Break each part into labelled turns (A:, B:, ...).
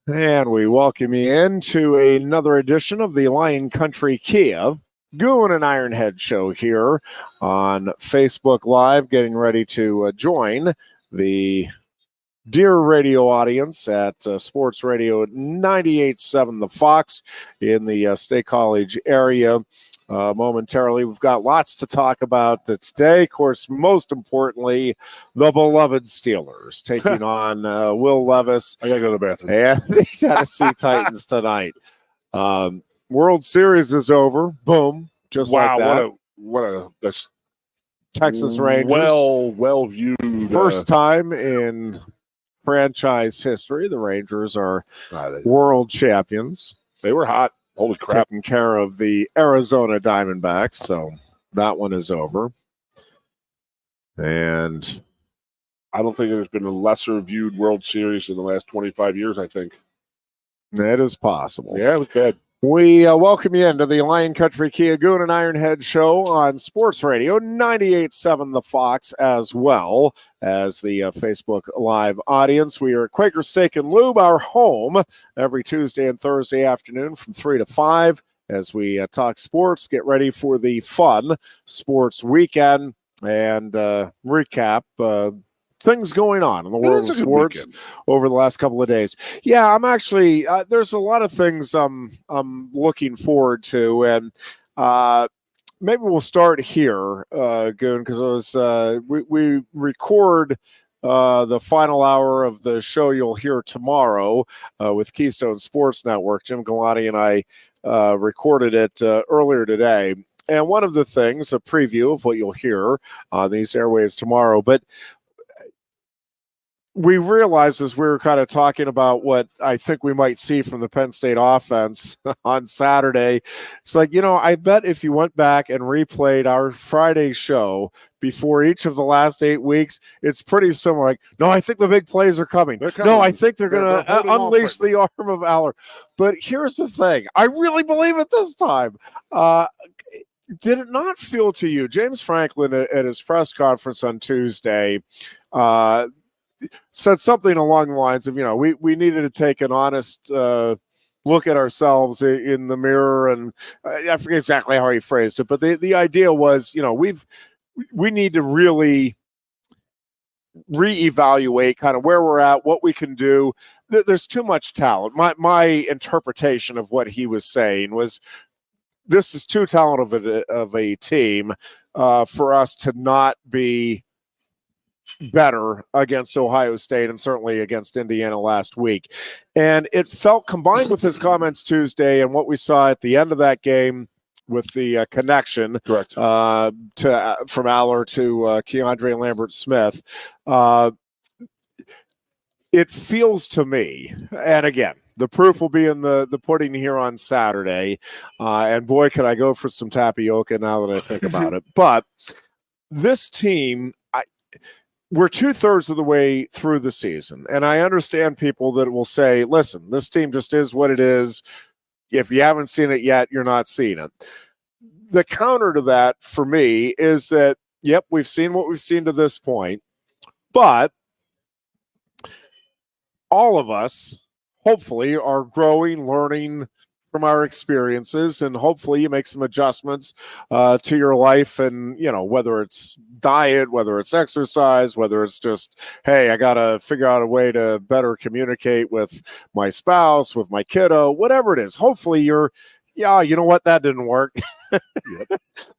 A: And we welcome you into another edition of the Lion Country Kia Goon and Ironhead show here on Facebook Live, getting ready to join the dear radio audience at Sports Radio 98.7 The Fox in the State College area. Momentarily, we've got lots to talk about today. Of course, most importantly, the beloved Steelers taking on Will Levis.
B: I gotta go to the bathroom.
A: And the Tennessee Titans tonight. World Series is over. Boom. Just like that.
B: What a
A: Texas Rangers.
B: Well viewed.
A: First time in franchise history, the Rangers are world champions.
B: They were hot. Holy crap.
A: Taking care of the Arizona Diamondbacks. So that one is over. And
B: I don't think there's been a lesser viewed World Series in the last 25 years, I think.
A: That is possible.
B: Yeah, it was bad.
A: We welcome you into the Lion Country Kia Goon and Ironhead show on Sports Radio 98.7 The Fox, as well as the Facebook Live audience. We are at Quaker Steak and Lube, our home, every Tuesday and Thursday afternoon from 3 to 5 as we talk sports, get ready for the fun sports weekend, and recap things going on in the world of sports over the last couple of days. Yeah, I'm actually there's a lot of things I'm looking forward to, and maybe we'll start here, Goon, because it was we record the final hour of the show you'll hear tomorrow with Keystone Sports Network. Jim Galati and I recorded it earlier today. And one of the things, a preview of what you'll hear on these airwaves tomorrow, but we realized as we were kind of talking about what I think we might see from the Penn State offense on Saturday, it's like, I bet if you went back and replayed our Friday show before each of the last 8 weeks, it's pretty similar. Like, no, I think the big plays are coming. No, I think they're going to unleash the arm of Aller. But here's the thing. I really believe it this time. Did it not feel to you, James Franklin at his press conference on Tuesday, said something along the lines of, we needed to take an honest look at ourselves in the mirror, and I forget exactly how he phrased it, but the idea was, we need to really reevaluate kind of where we're at, what we can do. There's too much talent. My interpretation of what he was saying was, this is too talented of a team for us to not be better against Ohio State and certainly against Indiana last week. And it felt, combined with his comments Tuesday and what we saw at the end of that game with the connection
B: correct
A: from Aller to Keandre Lambert-Smith, it feels to me, and again, the proof will be in the pudding here on Saturday, and boy, could I go for some tapioca now that I think about it. But this team, we're 2/3 of the way through the season, and I understand people that will say, listen, this team just is what it is. If you haven't seen it yet, you're not seeing it. The counter to that for me is that, yep, we've seen what we've seen to this point, but all of us, hopefully, are growing, learning from our experiences, and hopefully you make some adjustments to your life, and whether it's diet, whether it's exercise, whether it's just, hey, I gotta figure out a way to better communicate with my spouse, with my kiddo, whatever it is. Hopefully you're, you know what, that didn't work.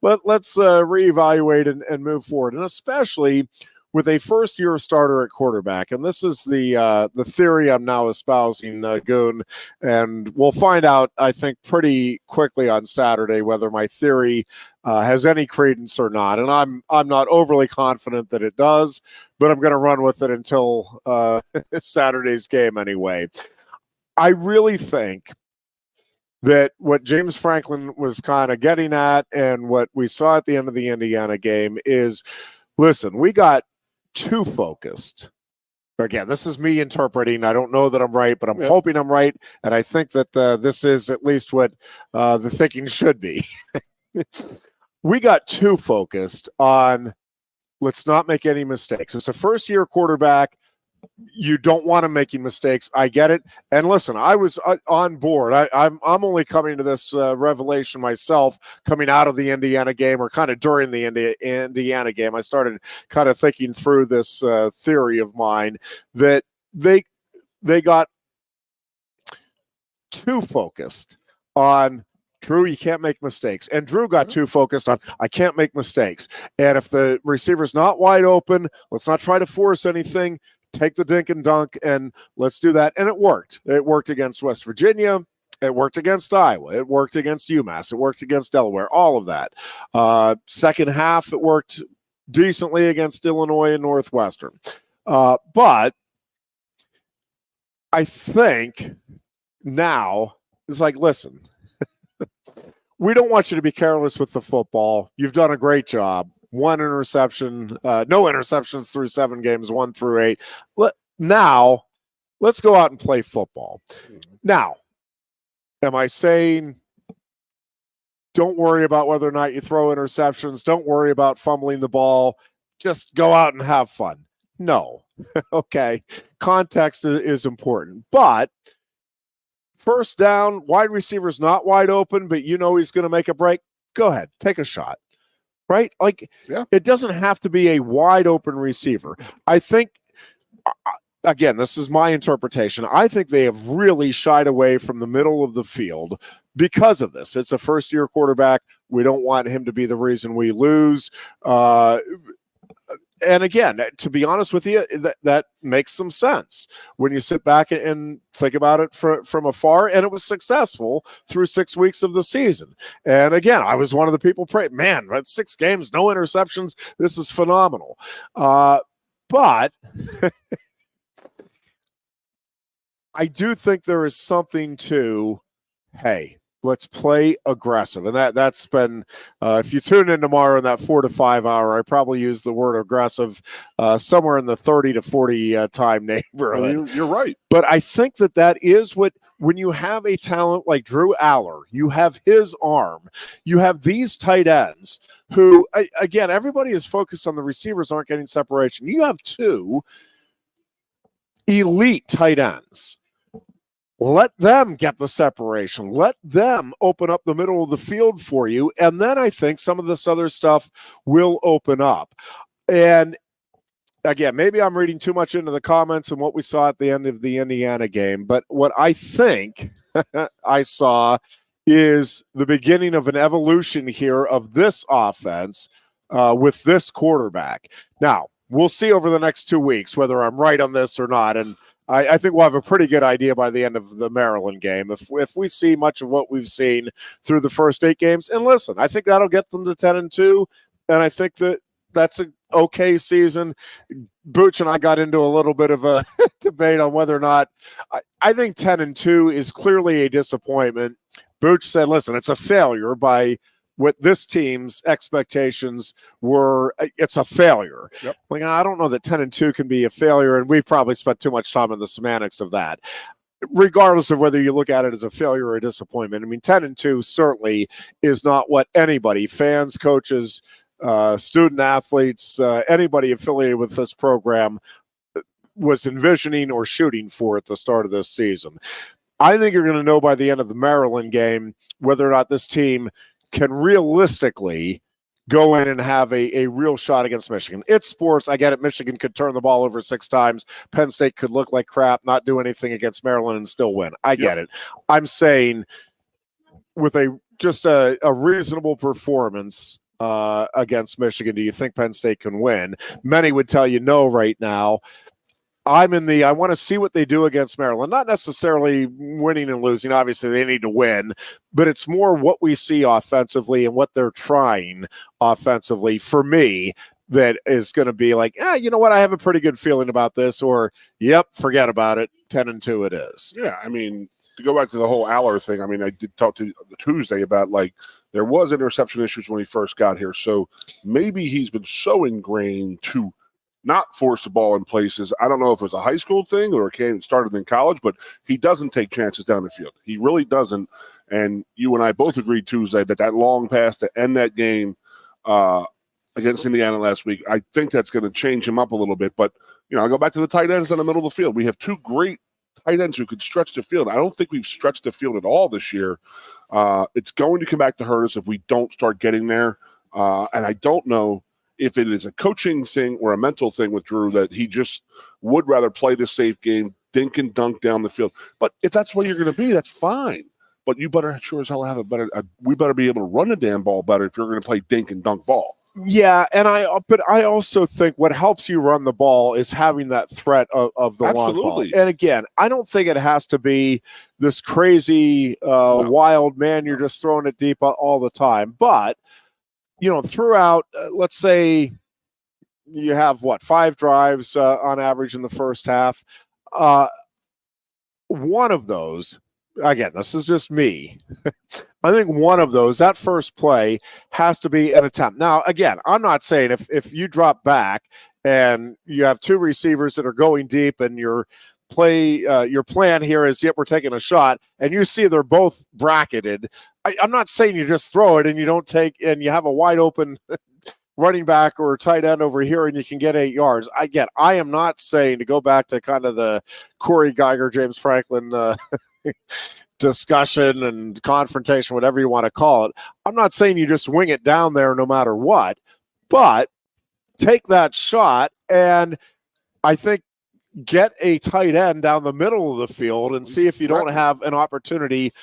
A: Let's reevaluate and move forward, and especially with a first-year starter at quarterback. And this is the theory I'm now espousing, Goon, and we'll find out, I think, pretty quickly on Saturday whether my theory has any credence or not. And I'm not overly confident that it does, but I'm going to run with it until Saturday's game anyway. I really think that what James Franklin was kind of getting at and what we saw at the end of the Indiana game is, listen, we got too focused. Again, this is me interpreting. I don't know that I'm right, but I'm hoping I'm right. And I think that this is at least what the thinking should be. We got too focused on let's not make any mistakes. It's a first-year quarterback. you don't want him making mistakes. I get it. And listen, I was on board. I'm only coming to this revelation myself coming out of the Indiana game, or kind of during the Indiana game. I started kind of thinking through this theory of mine that they got too focused on Drew, you can't make mistakes. And Drew got too focused on, I can't make mistakes. And if the receiver's not wide open, let's not try to force anything. Take the dink and dunk, and let's do that. And it worked. It worked against West Virginia. It worked against Iowa. It worked against UMass. It worked against Delaware. All of that. Second half, it worked decently against Illinois and Northwestern. But I think now it's like, listen, we don't want you to be careless with the football. You've done a great job. 1 interception, no interceptions through 7 games, 1 through 8. Now, let's go out and play football. Now, am I saying don't worry about whether or not you throw interceptions? Don't worry about fumbling the ball. Just go out and have fun. No. Okay. Context is important. But first down, wide receiver's not wide open, but you know he's going to make a break. Go ahead. Take a shot. Right? Like, It doesn't have to be a wide open receiver. I think, again, this is my interpretation. I think they have really shied away from the middle of the field because of this. It's a first-year quarterback. We don't want him to be the reason we lose. And again, to be honest with you, that makes some sense when you sit back and think about it from afar. And it was successful through 6 weeks of the season. And again, I was one of the people praying, man, 6 games, no interceptions. This is phenomenal. But I do think there is something to, hey, let's play aggressive. And that's been, if you tune in tomorrow in that 4 to 5 hour, I probably use the word aggressive somewhere in the 30 to 40 time neighborhood.
B: You're right.
A: But I think that is what, when you have a talent like Drew Aller, you have his arm, you have these tight ends who, again, everybody is focused on the receivers aren't getting separation. You have 2 elite tight ends. Let them get the separation. Let them open up the middle of the field for you. And then I think some of this other stuff will open up. And again, maybe I'm reading too much into the comments and what we saw at the end of the Indiana game. But what I think I saw is the beginning of an evolution here of this offense with this quarterback. Now, we'll see over the next 2 weeks whether I'm right on this or not. And I think we'll have a pretty good idea by the end of the Maryland game. If we see much of what we've seen through the first 8 games, and listen, I think that'll get them to 10-2, and I think that's an okay season. Booch and I got into a little bit of a debate on whether or not I think 10-2 is clearly a disappointment. Booch said, listen, it's a failure by what this team's expectations were. It's a failure.
B: Yep.
A: Like, I don't know that 10-2 can be a failure, and we probably spent too much time on the semantics of that. Regardless of whether you look at it as a failure or a disappointment, I mean, 10-2 certainly is not what anybody, fans, coaches, student athletes, anybody affiliated with this program was envisioning or shooting for at the start of this season. I think you're going to know by the end of the Maryland game whether or not this team can realistically go in and have a real shot against Michigan. It's sports. I get it. Michigan could turn the ball over 6 times. Penn State could look like crap, not do anything against Maryland and still win. I get it. I'm saying with just a reasonable performance against Michigan, do you think Penn State can win? Many would tell you no right now. I want to see what they do against Maryland. Not necessarily winning and losing. Obviously, they need to win. But it's more what we see offensively and what they're trying offensively for me that is going to be like, you know what? I have a pretty good feeling about this. Or, yep, forget about it. 10-2 it is.
B: Yeah, I mean, to go back to the whole Aller thing, I mean, I did talk to Tuesday about, like, there was interception issues when he first got here. So maybe he's been so ingrained to not force the ball in places. I don't know if it was a high school thing or it started in college, but he doesn't take chances down the field. He really doesn't. And you and I both agreed Tuesday that long pass to end that game against Indiana last week, I think that's going to change him up a little bit. But I go back to the tight ends in the middle of the field. We have two great tight ends who could stretch the field. I don't think we've stretched the field at all this year. It's going to come back to hurt us if we don't start getting there. And I don't know if it is a coaching thing or a mental thing with Drew that he just would rather play the safe game, dink and dunk down the field. But if that's what you're going to be, that's fine. But you better sure as hell have we better be able to run the damn ball better if you're going to play dink and dunk ball.
A: Yeah, but I also think what helps you run the ball is having that threat of the long ball. And again, I don't think it has to be this crazy wild man. You're just throwing it deep all the time. But throughout, let's say you have 5 drives on average in the first half. One of those, again, this is just me. I think one of those, that first play, has to be an attempt. Now, again, I'm not saying if you drop back and you have 2 receivers that are going deep and your plan here is, we're taking a shot, and you see they're both bracketed. I'm not saying you just throw it and you don't and you have a wide open running back or tight end over here and you can get 8 yards. Again, I am not saying to go back to kind of the Corey Geiger, James Franklin discussion and confrontation, whatever you want to call it. I'm not saying you just wing it down there no matter what, but take that shot and I think get a tight end down the middle of the field and see if you don't have an opportunity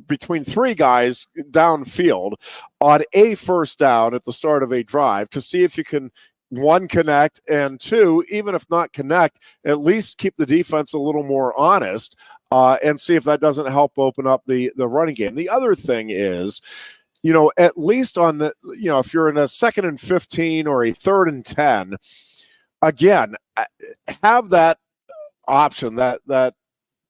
A: between 3 guys downfield on a first down at the start of a drive to see if you can, 1, connect, and 2, even if not connect, at least keep the defense a little more honest and see if that doesn't help open up the running game. The other thing is, at least on the, if you're in a 2nd and 15 or a 3rd and 10, again, have that option, that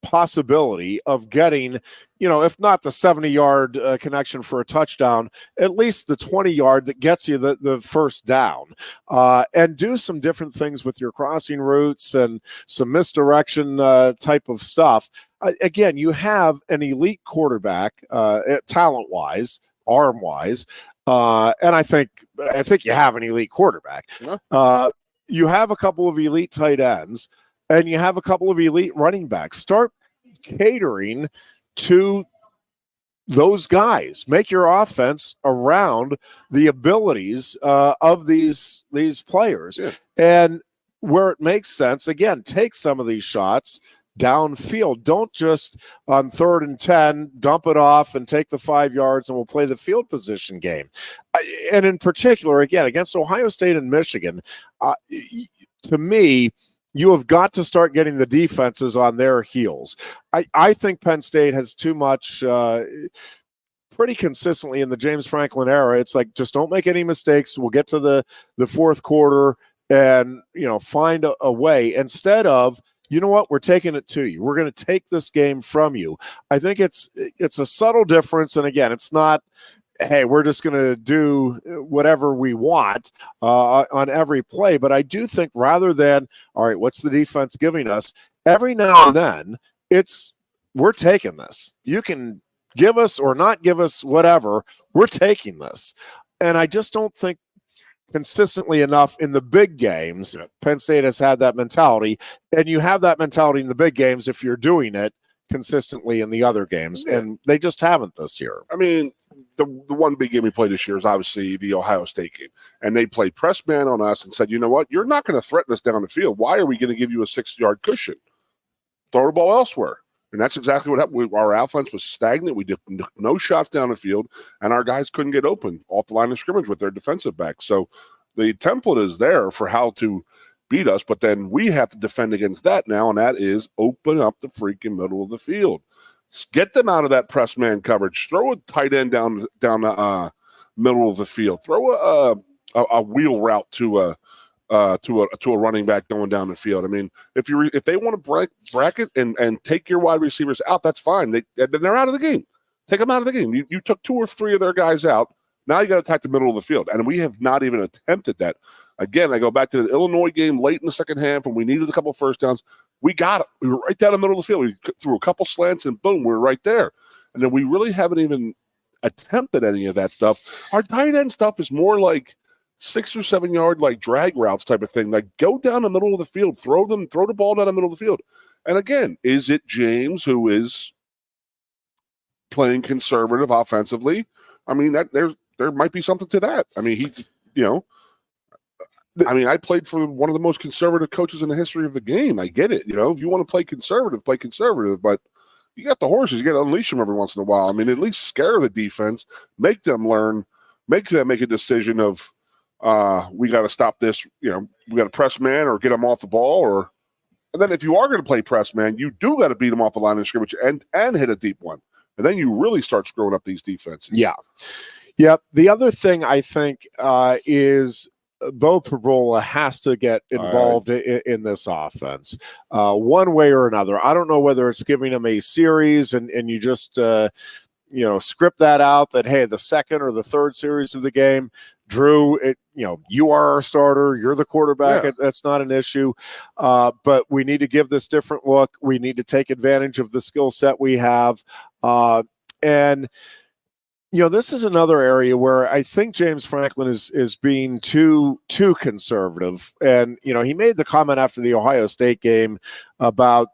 A: possibility of getting, if not the 70-yard connection for a touchdown, at least the 20-yard that gets you the first down, and do some different things with your crossing routes and some misdirection type of stuff. Again, you have an elite quarterback, talent-wise, arm-wise, and I think you have an elite quarterback. Yeah. You have a couple of elite tight ends, and you have a couple of elite running backs. Start catering to those guys. Make your offense around the abilities of these players. Yeah. And where it makes sense, again, take some of these shots downfield. Don't just on 3rd and 10 dump it off and take the 5 yards and we'll play the field position game. And in particular, again, against Ohio State and Michigan, to me, you have got to start getting the defenses on their heels. I think Penn State has too much pretty consistently in the James Franklin era. It's like, just don't make any mistakes. We'll get to the 4th quarter and, find a way instead of, you know what, we're taking it to you. We're going to take this game from you. I think it's a subtle difference. And again, it's not, hey, we're just going to do whatever we want on every play. But I do think rather than, all right, what's the defense giving us? Every now and then, we're taking this. You can give us or not give us whatever. We're taking this. And I just don't think consistently enough in the big games, Penn State has had that mentality. And you have that mentality in the big games if you're doing it consistently in the other games. Yeah. And they just haven't this year.
B: I mean, the one big game we played this year is obviously the Ohio State game. And they played press man on us and said, you know what? You're not going to threaten us down the field. Why are we going to give you a 6-yard cushion? Throw the ball elsewhere. And that's exactly what happened. Our offense was stagnant. We did no shots down the field, and our guys couldn't get open off the line of scrimmage with their defensive back. So the template is there for how to beat us, but then we have to defend against that now, and that is open up the freaking middle of the field. Get them out of that press man coverage. Throw a tight end down the middle of the field. Throw a wheel route to a running back going down the field. I mean, if they want to bracket and take your wide receivers out, that's fine. They're out of the game. Take them out of the game. You took 2 or 3 of their guys out. Now you got to attack the middle of the field, and we have not even attempted that. Again, I go back to the Illinois game late in the second half when we needed a couple of first downs. We got it. We were right down the middle of the field. We threw a couple slants, and boom, we were right there. And then we really haven't even attempted any of that stuff. Our tight end stuff is more like 6 or 7 yard like drag routes type of thing. Like go down the middle of the field, throw the ball down the middle of the field. And again, is it James who is playing conservative offensively? I mean, that there might be something to that. I mean, I played for one of the most conservative coaches in the history of the game. I get it. If you want to play conservative, but you got the horses. You got to unleash them every once in a while. I mean, at least scare the defense, make them learn, make them make a decision of, we got to stop this. We got to press man or get them off the ball, and then if you are going to play press man, you do got to beat them off the line of scrimmage and hit a deep one, and then you really start screwing up these defenses.
A: Yeah. Yep. The other thing I think is Bo Perbola has to get involved in this offense one way or another. I don't know whether it's giving him a series and you just script that out that, hey, the second or the third series of the game, Drew, you are our starter. You're the quarterback. Yeah. That's not an issue. But we need to give this different look. We need to take advantage of the skill set we have. And this is another area where I think James Franklin is being too conservative. And, he made the comment after the Ohio State game about,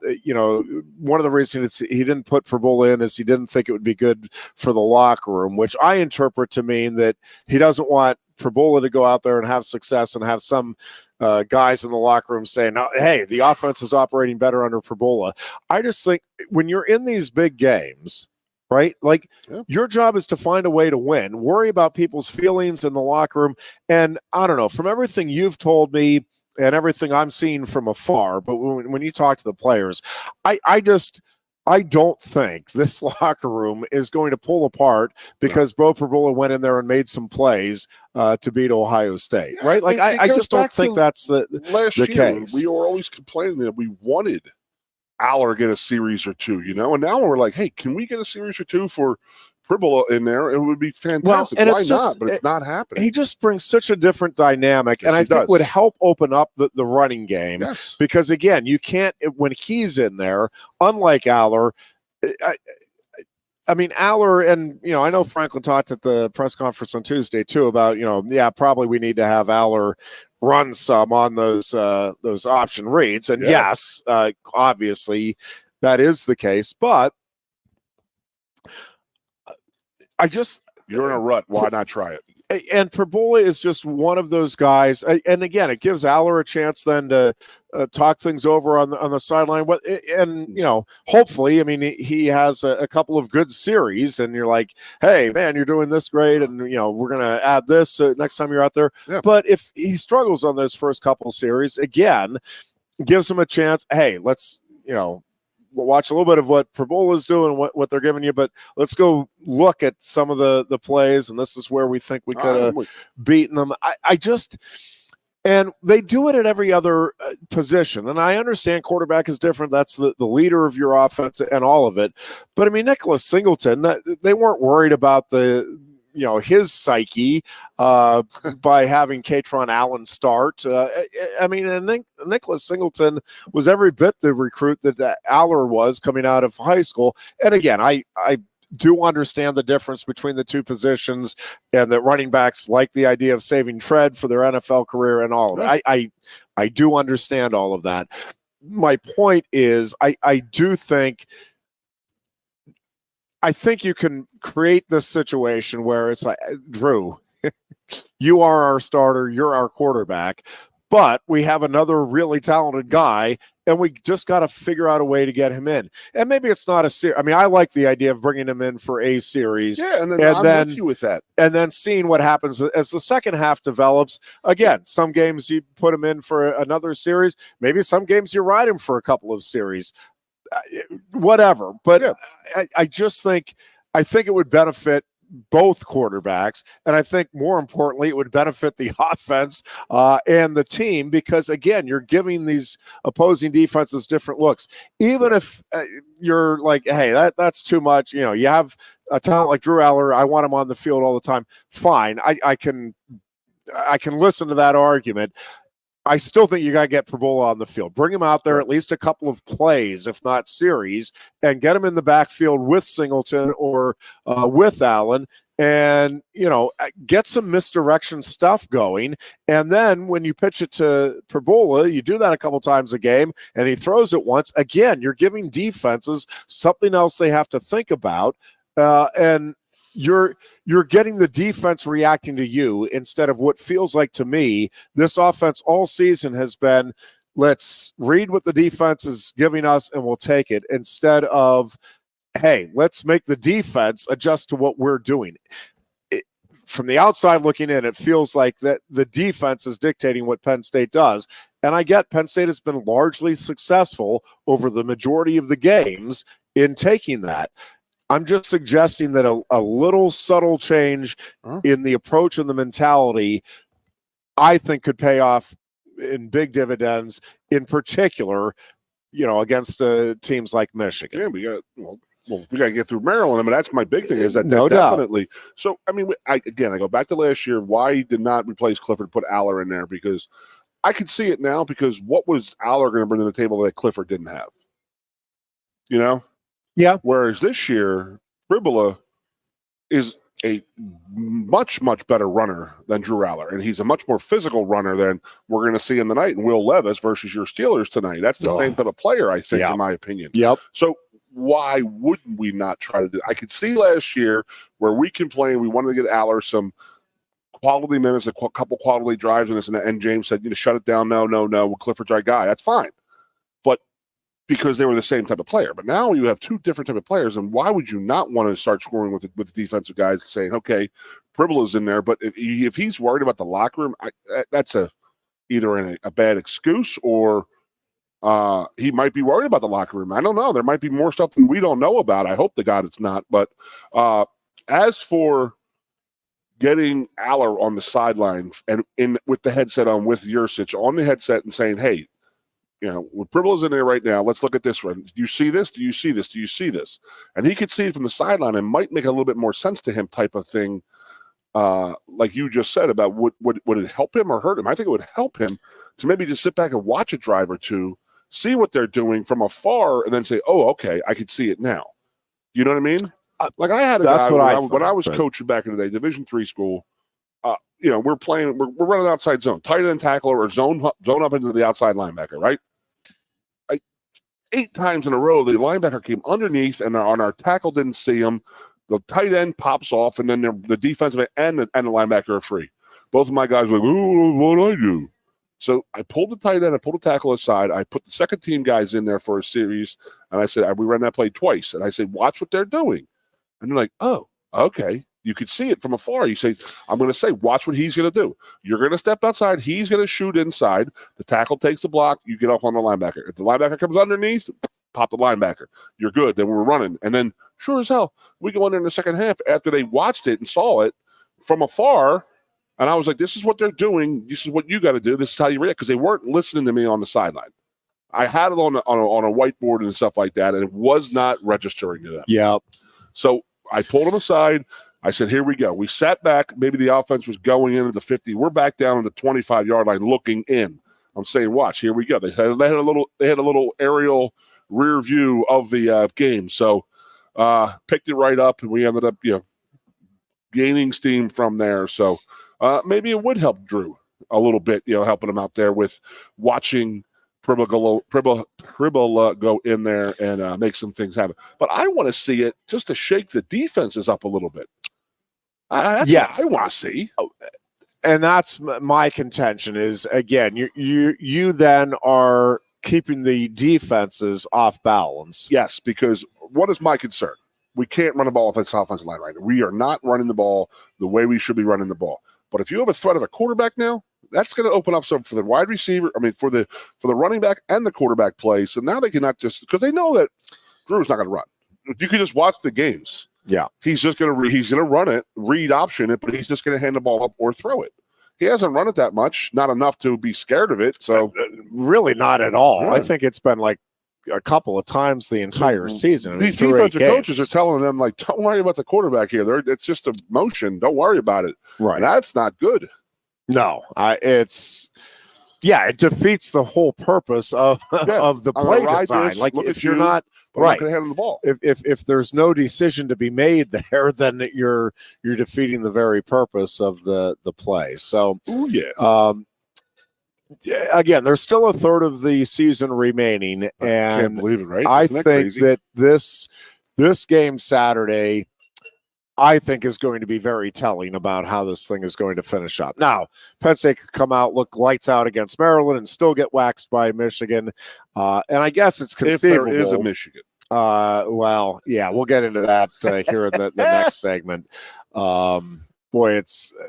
A: one of the reasons he didn't put Perbola in is he didn't think it would be good for the locker room, which I interpret to mean that he doesn't want Perbola to go out there and have success and have some guys in the locker room saying, hey, the offense is operating better under Perbola. I just think when you're in these big games, right? Like your job is to find a way to win, worry about people's feelings in the locker room. And I don't know, from everything you've told me and everything I'm seeing from afar, but when you talk to the players, I don't think this locker room is going to pull apart because Bo Perbola went in there and made some plays to beat Ohio State, right? Like I just don't think that's the case.
B: We were always complaining that we wanted Aller get a series or two, and now we're like, hey, can we get a series or two for Perbola in there? It would be fantastic.
A: Well, and
B: why not? But it's not happening.
A: He just brings such a different dynamic, and I think would help open up the running game.
B: Yes.
A: Because again, you can't when he's in there, unlike Aller. I mean, Aller, and I know Franklin talked at the press conference on Tuesday too about probably we need to have Aller run some on those option reads, and yes, obviously that is the case. But
B: you're in a rut. Why not try it?
A: And Perbola is just one of those guys. And again, it gives Aller a chance then to talk things over on the sideline. And hopefully, I mean, he has a couple of good series, and you're like, hey, man, you're doing this great, and we're gonna add this next time you're out there. Yeah. But if he struggles on those first couple series, again, gives him a chance. Hey, let's we'll watch a little bit of what Perbola is doing, what they're giving you, but let's go look at some of the plays, and this is where we think we could have beaten them. And they do it at every other position, and I understand quarterback is different. That's the leader of your offense and all of it. But, I mean, Nicholas Singleton, they weren't worried about his psyche by having Katron Allen start. I mean, Nicholas Singleton was every bit the recruit that Aller was coming out of high school. And again, I do understand the difference between the two positions, and that running backs like the idea of saving tread for their NFL career and all of it. I do understand all of that. My point is, I do think you can create this situation where it's like, Drew, you are our starter, you're our quarterback, but we have another really talented guy, and we just got to figure out a way to get him in. And maybe it's not a series. I mean, I like the idea of bringing him in for a series.
B: Yeah, and then I'm with you with that.
A: And then seeing what happens as the second half develops. Again, some games you put him in for another series. Maybe some games you ride him for a couple of series. Whatever. But I just think it would benefit both quarterbacks, and I think more importantly it would benefit the offense and the team, because again, you're giving these opposing defenses different looks. Even if you're like, hey, that's too much, you have a talent like Drew Aller, I want him on the field all the time, fine, I can listen to that argument. I still think you got to get Perbola on the field. Bring him out there at least a couple of plays, if not series, and get him in the backfield with Singleton or with Allen, and, get some misdirection stuff going. And then when you pitch it to Perbola, you do that a couple times a game, and he throws it once. Again, you're giving defenses something else they have to think about, and you're getting the defense reacting to you instead of what feels like to me this offense all season has been, let's read what the defense is giving us and we'll take it, instead of, hey, let's make the defense adjust to what we're doing. From the outside looking in, it feels like that the defense is dictating what Penn State does. And I get Penn State has been largely successful over the majority of the games in taking that. I'm just suggesting that a little subtle change in the approach and the mentality, I think, could pay off in big dividends, in particular, against teams like Michigan.
B: Yeah, we got to get through Maryland. I mean, that's my big thing, is that
A: No
B: definitely. Doubt. So, I mean, I go back to last year. Why did not replace Clifford, put Aller in there? Because I could see it now, because what was Aller going to bring to the table that Clifford didn't have?
A: Yeah.
B: Whereas this year, Fribola is a much, much better runner than Drew Aller, and he's a much more physical runner than we're going to see in the night in Will Levis versus your Steelers tonight. That's the same type of player, I think, in my opinion.
A: Yep.
B: So why wouldn't we not try to do? I could see last year where we complained we wanted to get Aller some quality minutes, a couple quality drives in this, and James said, shut it down. No, Clifford's our guy. That's fine. But because they were the same type of player. But now you have two different type of players, and why would you not want to start scoring with the defensive guys, saying, okay, Pribble in there, but if he's worried about the locker room, that's either a bad excuse, or he might be worried about the locker room. I don't know. There might be more stuff that we don't know about. I hope to God it's not. But as for getting Aller on the sideline and with the headset on, with Yurcich on the headset, and saying, hey, when Pribble is in there right now, let's look at this one. Do you see this? Do you see this? Do you see this? And he could see it from the sideline and might make a little bit more sense to him, type of thing, like you just said about would it help him or hurt him? I think it would help him to maybe just sit back and watch a drive or two, see what they're doing from afar, and then say, oh, okay, I could see it now. You know what I mean? Like I had a guy when I was coaching back in the day, Division III school, we're playing, we're running outside zone, tight end tackler, or zone up into the outside linebacker, right? 8 times in a row, the linebacker came underneath, and our tackle didn't see him. The tight end pops off, and then the defensive end and the linebacker are free. Both of my guys were like, oh, what'd I do? So I pulled the tight end, I pulled the tackle aside, I put the second team guys in there for a series, and I said, we ran that play twice. And I said, watch what they're doing. And they're like, oh, okay. You could see it from afar. You say, I'm going to say, watch what he's going to do. You're going to step outside. He's going to shoot inside. The tackle takes the block. You get off on the linebacker. If the linebacker comes underneath, pop the linebacker. You're good. Then we're running. And then, sure as hell, we go in there in the second half after they watched it and saw it from afar. And I was like, this is what they're doing. This is what you got to do. This is how you react. Because they weren't listening to me on the sideline. I had it on a whiteboard and stuff like that, and it was not registering to them.
A: Yeah.
B: So I pulled them aside. I said, here we go. We sat back. Maybe the offense was going in at the 50. We're back down on the 25-yard line looking in. I'm saying, watch, here we go. They had a little aerial rear view of the game. So picked it right up, and we ended up gaining steam from there. So maybe it would help Drew a little bit, helping him out there with watching Pribble go in there and make some things happen. But I want to see it just to shake the defenses up a little bit. That's what I want to see.
A: And that's my contention is, again, you then are keeping the defenses off balance.
B: Yes, because what is my concern? We can't run the ball off this offensive line right now. We are not running the ball the way we should be running the ball. But if you have a threat of a quarterback now, that's going to open up some for the wide receiver. I mean, for the running back and the quarterback play. So now they cannot just, because they know that Drew's not going to run. You can just watch the games.
A: Yeah,
B: he's just going to run it, read option it, but he's just going to hand the ball up or throw it. He hasn't run it that much, not enough to be scared of it. So
A: really, not at all.
B: Yeah.
A: I think it's been like a couple of times the entire season.
B: These defensive coaches are telling them, like, don't worry about the quarterback here. It's just a motion. Don't worry about it.
A: Right.
B: And that's not good.
A: No, it's Yeah, it defeats the whole purpose of of the
B: I'm gonna
A: play
B: ride
A: design.
B: this,
A: Like
B: look
A: if
B: at
A: you're
B: you,
A: not
B: but I'm not
A: right,
B: going to hand him the ball.
A: if there's no decision to be made there, then you're defeating the very purpose of the play. So,
B: Oh yeah.
A: Again, there's still a third of the season remaining,
B: I can't
A: and
B: believe it, right?
A: I
B: Isn't that
A: think
B: crazy?
A: that this game Saturday, I think, is going to be very telling about how this thing is going to finish up. Now, Penn State could come out, look lights out against Maryland, and still get waxed by Michigan. And I guess it's conceivable.
B: If there is a Michigan.
A: Well, yeah, we'll get into that here in the next segment. Boy,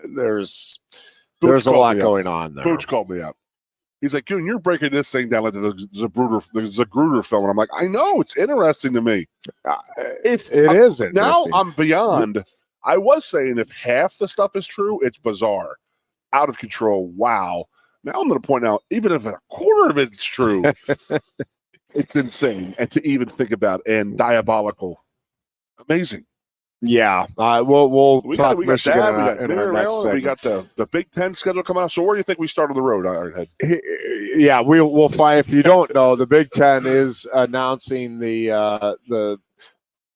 A: there's a lot going on there.
B: Booch called me out. He's like, Goon, you're breaking this thing down like the Zapruder film. And I'm like, I know, it's interesting to me.
A: It is interesting.
B: Now I'm beyond. I was saying if half the stuff is true, it's bizarre, out of control. Wow. Now I'm going to point out, even if a quarter of it's true, it's insane. And to even think about and diabolical. Amazing.
A: Yeah, we'll talk
B: we
A: Michigan
B: got
A: in our next segment.
B: We got the Big Ten schedule coming out. So where do you think we start on the road, Ironhead?
A: Yeah, we'll find. If you don't know, the Big Ten is announcing the.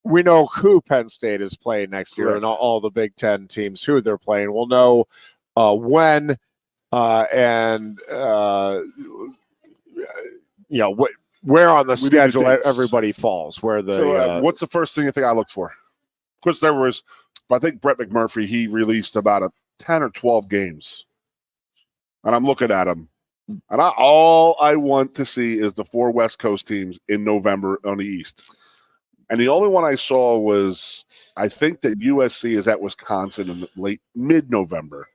A: We know who Penn State is playing next year, and all the Big Ten teams who they're playing. We'll know when and where on the schedule everybody falls. Where the
B: what's the first thing you think I look for? Because there was, I think Brett McMurphy, he released about 10 or 12 games. And I'm looking at them. And all I want to see is the 4 West Coast teams in November on the East. And the only one I saw was, I think that USC is at Wisconsin in mid-November.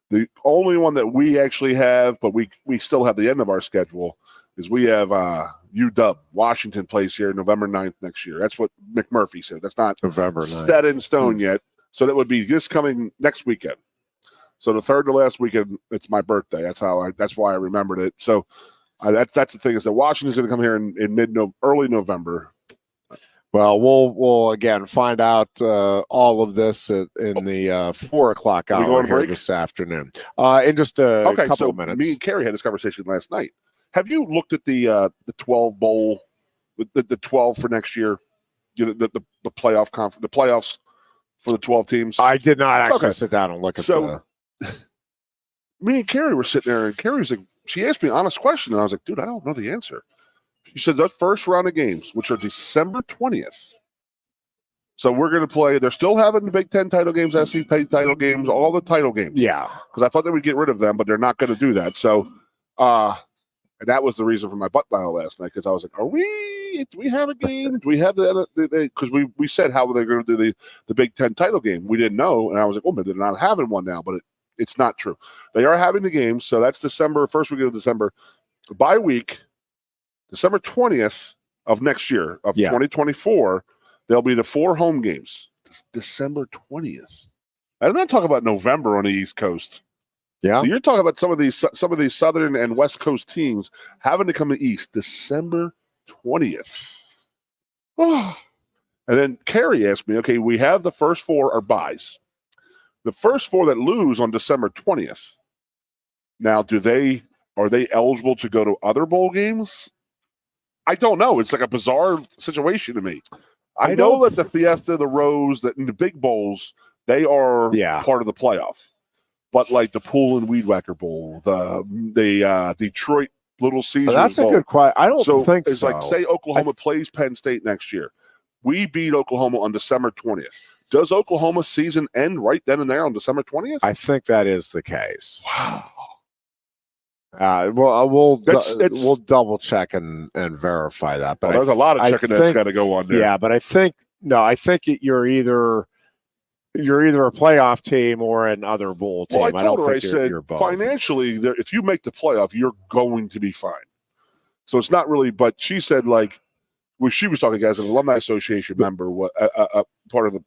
B: The only one that we actually have, but we still have the end of our schedule, is we have UW. Washington plays here November 9th next year. That's what McMurphy said. That's not
A: November 9th.
B: Set in stone yet. So that would be this coming next weekend. So the third to last weekend, it's my birthday. That's why I remembered it. So that's the thing, is that Washington's going to come here in early November.
A: Well, we'll again find out all of this in the 4 o'clock hour here this afternoon. In just a couple of minutes.
B: Me and Carrie had this conversation last night. Have you looked at the 12 bowl, the 12 for next year, the playoff the playoffs for the 12 teams?
A: I did not actually sit down and look at
B: Me and Carrie were sitting there, and Carrie was like, she asked me an honest question, and I was like, dude, I don't know the answer. She said the first round of games, which are December 20th. So we're going to play. They're still having the Big Ten title games, SEC title games, all the title games.
A: Yeah.
B: Because I thought they would get rid of them, but they're not going to do that. So, and that was the reason for my butt dial last night, because I was like, do we have a game? Do we have because we said how they're going to do the Big Ten title game. We didn't know. And I was like, maybe they're not having one now, but it's not true. They are having the games. So that's December, first week of December. Bye week, December 20th of next year, of 2024, there'll be the 4 home games. December 20th. I'm not talking about November on the East Coast.
A: Yeah.
B: So you're talking about some of these Southern and West Coast teams having to come to East December 20th. Oh. And then Carrie asked me, okay, we have the first 4 are buys. The first 4 that lose on December 20th. Now, are they eligible to go to other bowl games? I don't know. It's like a bizarre situation to me. I know that the Fiesta, the Rose, and the big bowls, they are part of the playoff. But like the Pool and Weed Whacker Bowl, the Detroit Little Caesars
A: that's
B: Bowl.
A: A good question. I don't think
B: it's
A: so.
B: Like, say Oklahoma plays Penn State next year. We beat Oklahoma on December 20th. Does Oklahoma's season end right then and there on December 20th?
A: I think that is the case.
B: Wow.
A: We'll double check and verify that. But
B: there's a lot of checking that's got to go on there.
A: Yeah, but I think you're either a playoff team or another bowl team.
B: Well, I told her, I said,
A: you're both.
B: Financially, if you make the playoff, you're going to be fine. So it's not really. But she said, like, she was talking as an alumni association member, part of the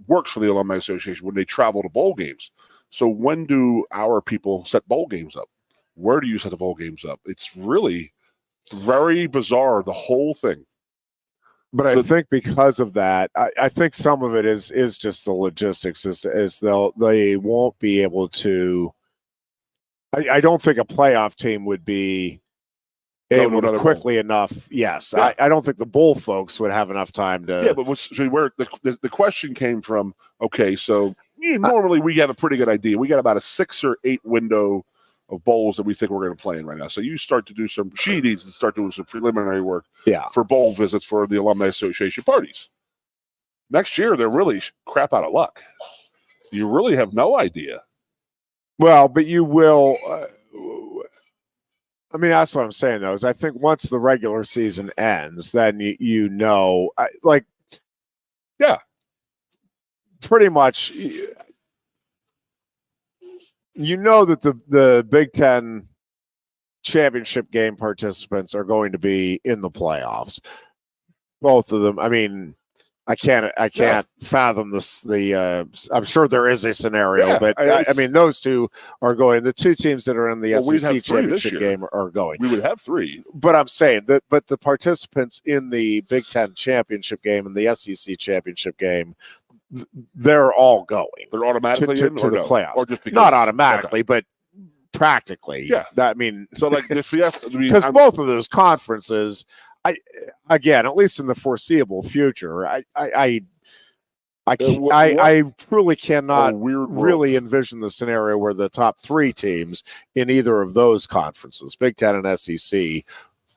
B: works for the alumni association when they travel to bowl games. So when do our people set bowl games up? Where do you set the bowl games up? It's really very bizarre, the whole thing.
A: But I think because of that, I think some of it is just the logistics, is they won't be able to I don't think a playoff team would be able to quickly enough. Yes, yeah. I don't think the bowl folks would have enough time to.
B: Yeah, but where the question came from? Okay, so normally we have a pretty good idea. We got about a 6 or 8 window of bowls that we think we're going to play in right now. So you start to do she needs to start doing some preliminary work.
A: Yeah.
B: For bowl visits for the alumni association parties. Next year they're really crap out of luck. You really have no idea.
A: Well, but you will. I mean, that's what I'm saying, though, is I think once the regular season ends, then you know,
B: yeah,
A: pretty much, you know that the Big Ten championship game participants are going to be in the playoffs. Both of them. I mean, I can't fathom this. I'm sure there is a scenario, but I mean, those two are going. The two teams that are in the SEC championship game are going.
B: We would have 3,
A: but I'm saying that. But the participants in the Big Ten championship game and the SEC championship game, they're all going.
B: They're automatically
A: to the playoffs,
B: or just because,
A: not automatically, but practically.
B: Yeah,
A: I mean,
B: so like
A: because both of those conferences. Again, at least in the foreseeable future, I truly cannot really envision the scenario where the top 3 teams in either of those conferences, Big Ten and SEC,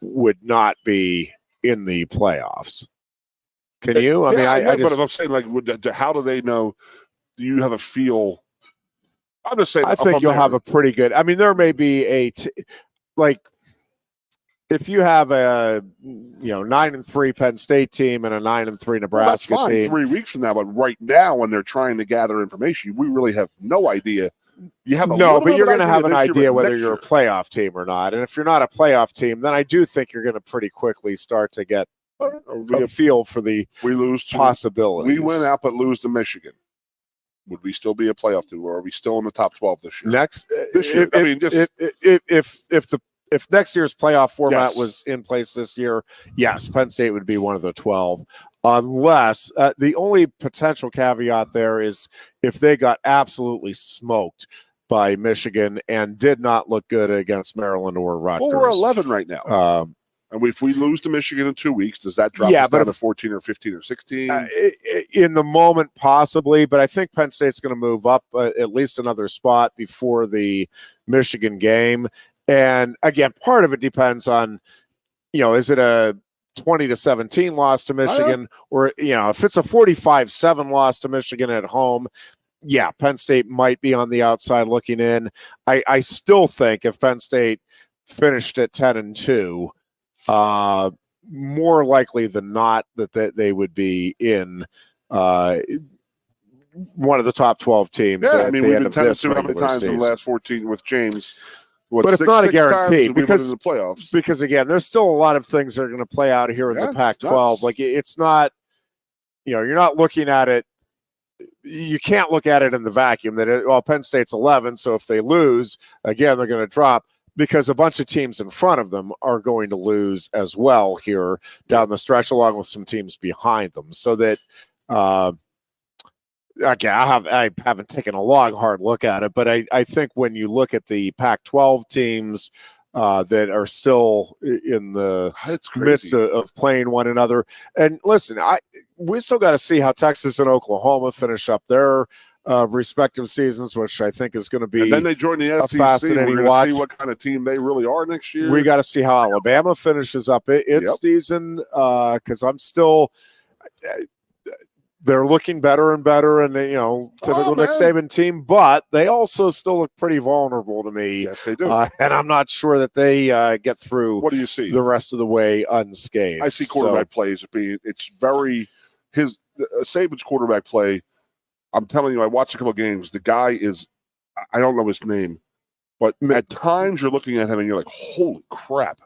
A: would not be in the playoffs. Can you? I mean, I just.
B: But I'm saying, like, how do they know? Do you have a feel? I'm just saying.
A: I think you'll have a pretty good. I mean, there may be if you have a 9-3 Penn State team and a 9-3 Nebraska team,
B: 3 weeks from now. But right now, when they're trying to gather information, we really have no idea. You have but
A: you're going to have an idea whether you're a playoff team or not. And if you're not a playoff team, then I do think you're going to pretty quickly start to get a feel for the possibilities.
B: We went out but lose to Michigan. Would we still be a playoff team, or are we still in the top 12 this year?
A: This year, if next year's playoff format was in place this year, yes, Penn State would be one of the 12. Unless the only potential caveat there is if they got absolutely smoked by Michigan and did not look good against Maryland or Rutgers.
B: Well, we're 11 right now. And if we lose to Michigan in 2 weeks, does that drop us down to 14 or 15 or 16?
A: In the moment, possibly. But I think Penn State's going to move up at least another spot before the Michigan game. And again, part of it depends on, is it a 20-17 loss to Michigan, or if it's a 45-7 loss to Michigan at home, Penn State might be on the outside looking in. I still think if Penn State finished at 10-2, more likely than not that they would be in one of the top 12 teams.
B: Yeah, I mean, we've been 10-2 how many times in the last 14 with James.
A: But it's not a guarantee because
B: the playoffs.
A: Because again, there's still a lot of things that are going to play out here in the Pac-12. Like it's not, you're not looking at it. You can't look at it in the vacuum that Penn State's 11, so if they lose again, they're going to drop because a bunch of teams in front of them are going to lose as well here down the stretch, along with some teams behind them. So that. Again, I haven't taken a long, hard look at it, but I think when you look at the Pac-12 teams that are still in the midst of playing one another, and listen, we still got to see how Texas and Oklahoma finish up their respective seasons, which I think is going to be
B: and then they join the SEC.
A: Fascinating
B: We're
A: watch.
B: See what kind of team they really are next year.
A: We got to see how Alabama finishes up its season because I'm still. They're looking better and better, and typical Nick Saban team, but they also still look pretty vulnerable to me.
B: Yes, they do.
A: And I'm not sure that they get through.
B: What do you see?
A: The rest of the way unscathed.
B: I see quarterback plays being. It's very Saban's quarterback play. I'm telling you, I watched a couple of games. The guy is, I don't know his name, but at times you're looking at him and you're like, holy crap.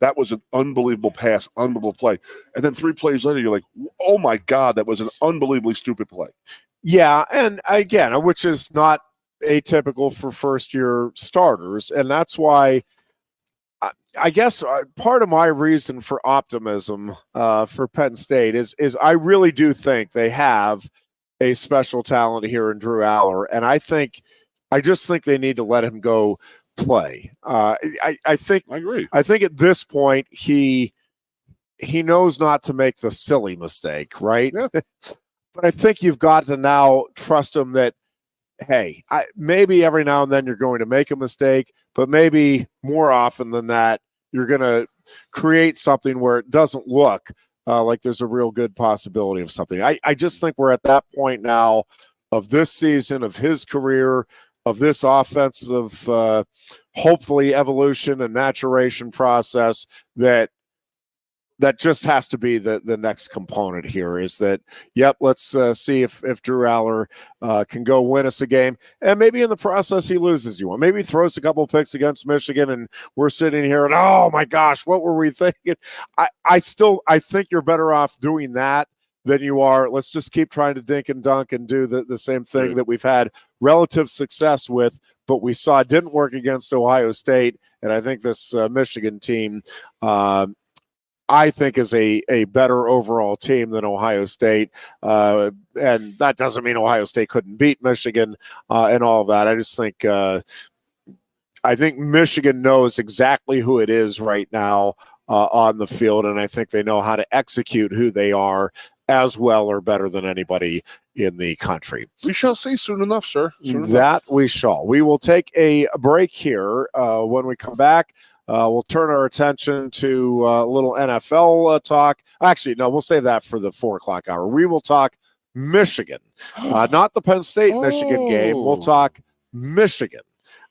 B: That was an unbelievable pass, unbelievable play. And then 3 plays later, you're like, oh, my God, that was an unbelievably stupid play.
A: Yeah, and again, which is not atypical for first-year starters. And that's why I guess part of my reason for optimism for Penn State is I really do think they have a special talent here in Drew Aller. And I just think they need to let him go play. I think
B: I agree.
A: I think at this point he knows not to make the silly mistake, right?
B: Yeah.
A: But I think you've got to now trust him that, hey, maybe every now and then you're going to make a mistake, but maybe more often than that, you're going to create something where it doesn't look like there's a real good possibility of something. I just think we're at that point now of this season, of his career, of this offensive, hopefully evolution and maturation process that just has to be the next component here is that, yep, let's see if Drew Aller can go win us a game. And maybe in the process he loses you one. Maybe he throws a couple picks against Michigan and we're sitting here and, oh, my gosh, what were we thinking? I think you're better off doing that than you are. Let's just keep trying to dink and dunk and do the same thing that we've had relative success with, but we saw it didn't work against Ohio State. And I think this Michigan team I think is a better overall team than Ohio State. And that doesn't mean Ohio State couldn't beat Michigan and all of that. I just think I think Michigan knows exactly who it is right now on the field, and I think they know how to execute who they are as well or better than anybody in the country.
B: We shall see soon enough, sir.
A: We shall. We will take a break here. When we come back, we'll turn our attention to a little NFL talk. Actually, no, we'll save that for the 4 o'clock hour. We will talk Michigan, not the Penn State-Michigan game. We'll talk Michigan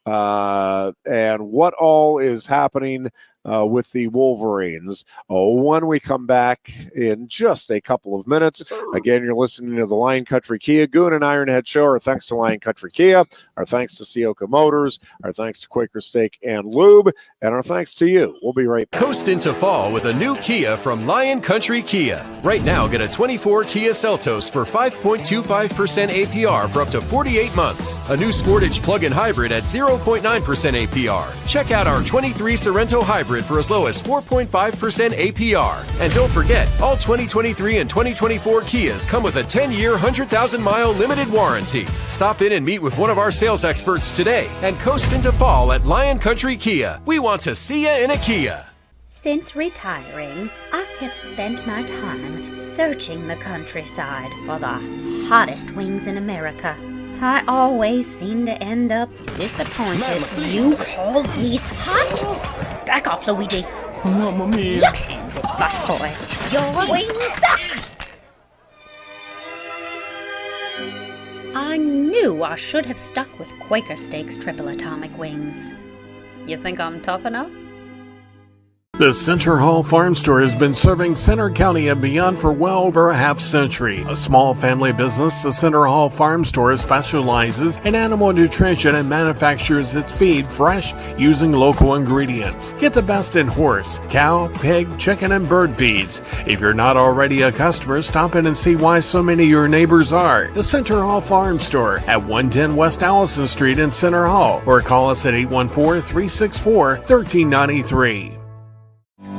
A: and what all is happening with the Wolverines when we come back in just a couple of minutes. Again, you're listening to the Lion Country Kia Goon and Ironhead Show. Our thanks to Lion Country Kia, our thanks to Sioka Motors, our thanks to Quaker Steak and Lube, and our thanks to you. We'll be right back.
C: Coast into fall with a new Kia from Lion Country Kia. Right now, get a 24 Kia Seltos for 5.25% APR for up to 48 months. A new Sportage plug-in hybrid at 0.9% APR. Check out our 23 Sorento hybrid for as low as 4.5% APR. And don't forget, all 2023 and 2024 Kias come with a 10-year, 100,000-mile limited warranty. Stop in and meet with one of our sales experts today and coast into fall at Lion Country Kia. We want to see you in a Kia.
D: Since retiring, I have spent my time searching the countryside for the hottest wings in America. I always seem to end up disappointed. You call these hot? Back off, Luigi.
E: Mamma mia.
D: Look, hands it, busboy. Your wings suck! I knew I should have stuck with Quaker Steak's triple atomic wings. You think I'm tough enough?
E: The Center Hall Farm Store has been serving Center County and beyond for well over a half century. A small family business, the Center Hall Farm Store specializes in animal nutrition and manufactures its feed fresh using local ingredients. Get the best in horse, cow, pig, chicken, and bird feeds. If you're not already a customer, stop in and see why so many of your neighbors are. The Center Hall Farm Store at 110 West Allison Street in Center Hall, or call us at 814-364-1393.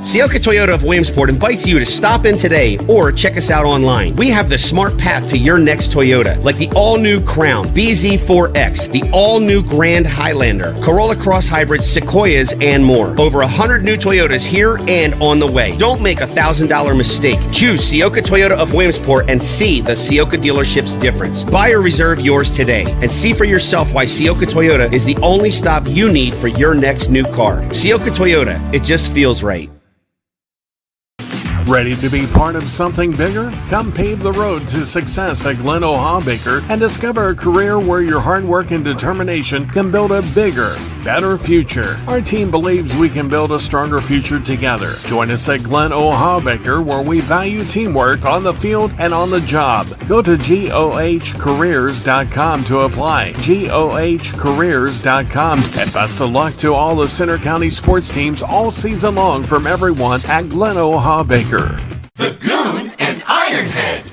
F: Sioka Toyota of Williamsport invites you to stop in today or check us out online. We have the smart path to your next Toyota, like the all-new Crown, BZ4X, the all-new Grand Highlander, Corolla Cross Hybrids, Sequoias, and more. Over 100 new Toyotas here and on the way. Don't make a $1,000 mistake. Choose Sioka Toyota of Williamsport and see the Sioka dealership's difference. Buy or reserve yours today and see for yourself why Sioka Toyota is the only stop you need for your next new car. Sioka Toyota, it just feels right.
E: Ready to be part of something bigger? Come pave the road to success at Glen Baker and discover a career where your hard work and determination can build a bigger, better future. Our team believes we can build a stronger future together. Join us at Glen Baker, where we value teamwork on the field and on the job. Go to GOHcareers.com to apply. GOHcareers.com. And best of luck to all the Center County sports teams all season long from everyone at Glen Baker.
G: The Goon and Ironhead.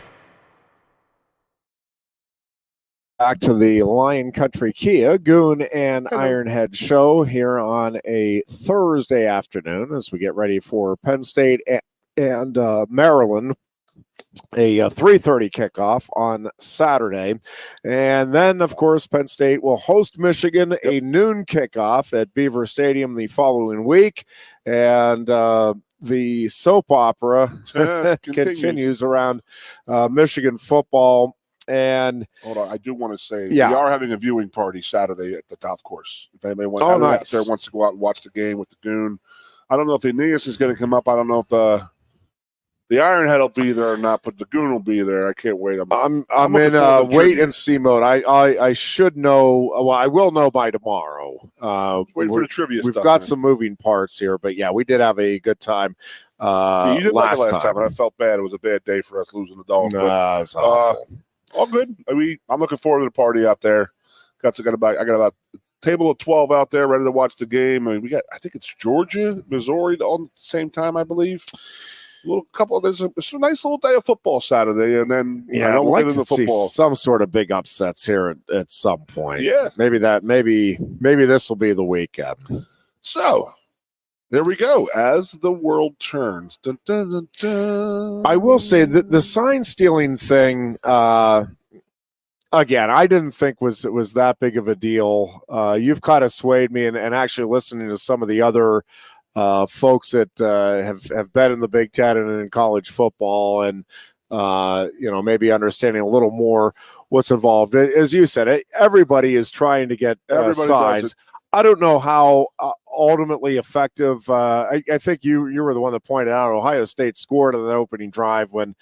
A: Back to the Lion Country Kia Goon and Ironhead show here on a Thursday afternoon as we get ready for Penn State and Maryland a 3:30 kickoff on Saturday. And then, of course, Penn State will host Michigan, a noon kickoff at Beaver Stadium the following week. And the soap opera continues around Michigan football. And
B: hold on, I do want to say
A: we
B: are having a viewing party Saturday at the golf course. If anybody wants to go out and watch the game with the Goon, I don't know if Aeneas is going to come up. I don't know if the Ironhead will be there or not, but the Goon will be there. I can't wait.
A: I'm in wait and see mode. I should know. Well, I will know by tomorrow.
B: Waiting for the trivia.
A: We've got some moving parts here, but yeah, we did have a good time.
B: You didn't last time, and I felt bad. It was a bad day for us losing the dog.
A: It's awful.
B: All good. I mean, I'm looking forward to the party out there. I got about a table of 12 out there ready to watch the game. I mean, I think it's Georgia, Missouri all at the same time, I believe. There's a nice little day of football Saturday, and then
A: I'd like to see some sort of big upsets here at some point.
B: Yeah,
A: maybe this will be the weekend.
B: So there we go. As the world turns, dun, dun, dun, dun.
A: I will say that the sign stealing thing, again, I didn't think was that big of a deal. You've kind of swayed me, and actually listening to some of the other folks that have been in the Big Ten and in college football, and maybe understanding a little more what's involved. As you said, everybody is trying to get signs. I don't know how ultimately effective. I think you were the one that pointed out Ohio State scored on the opening drive when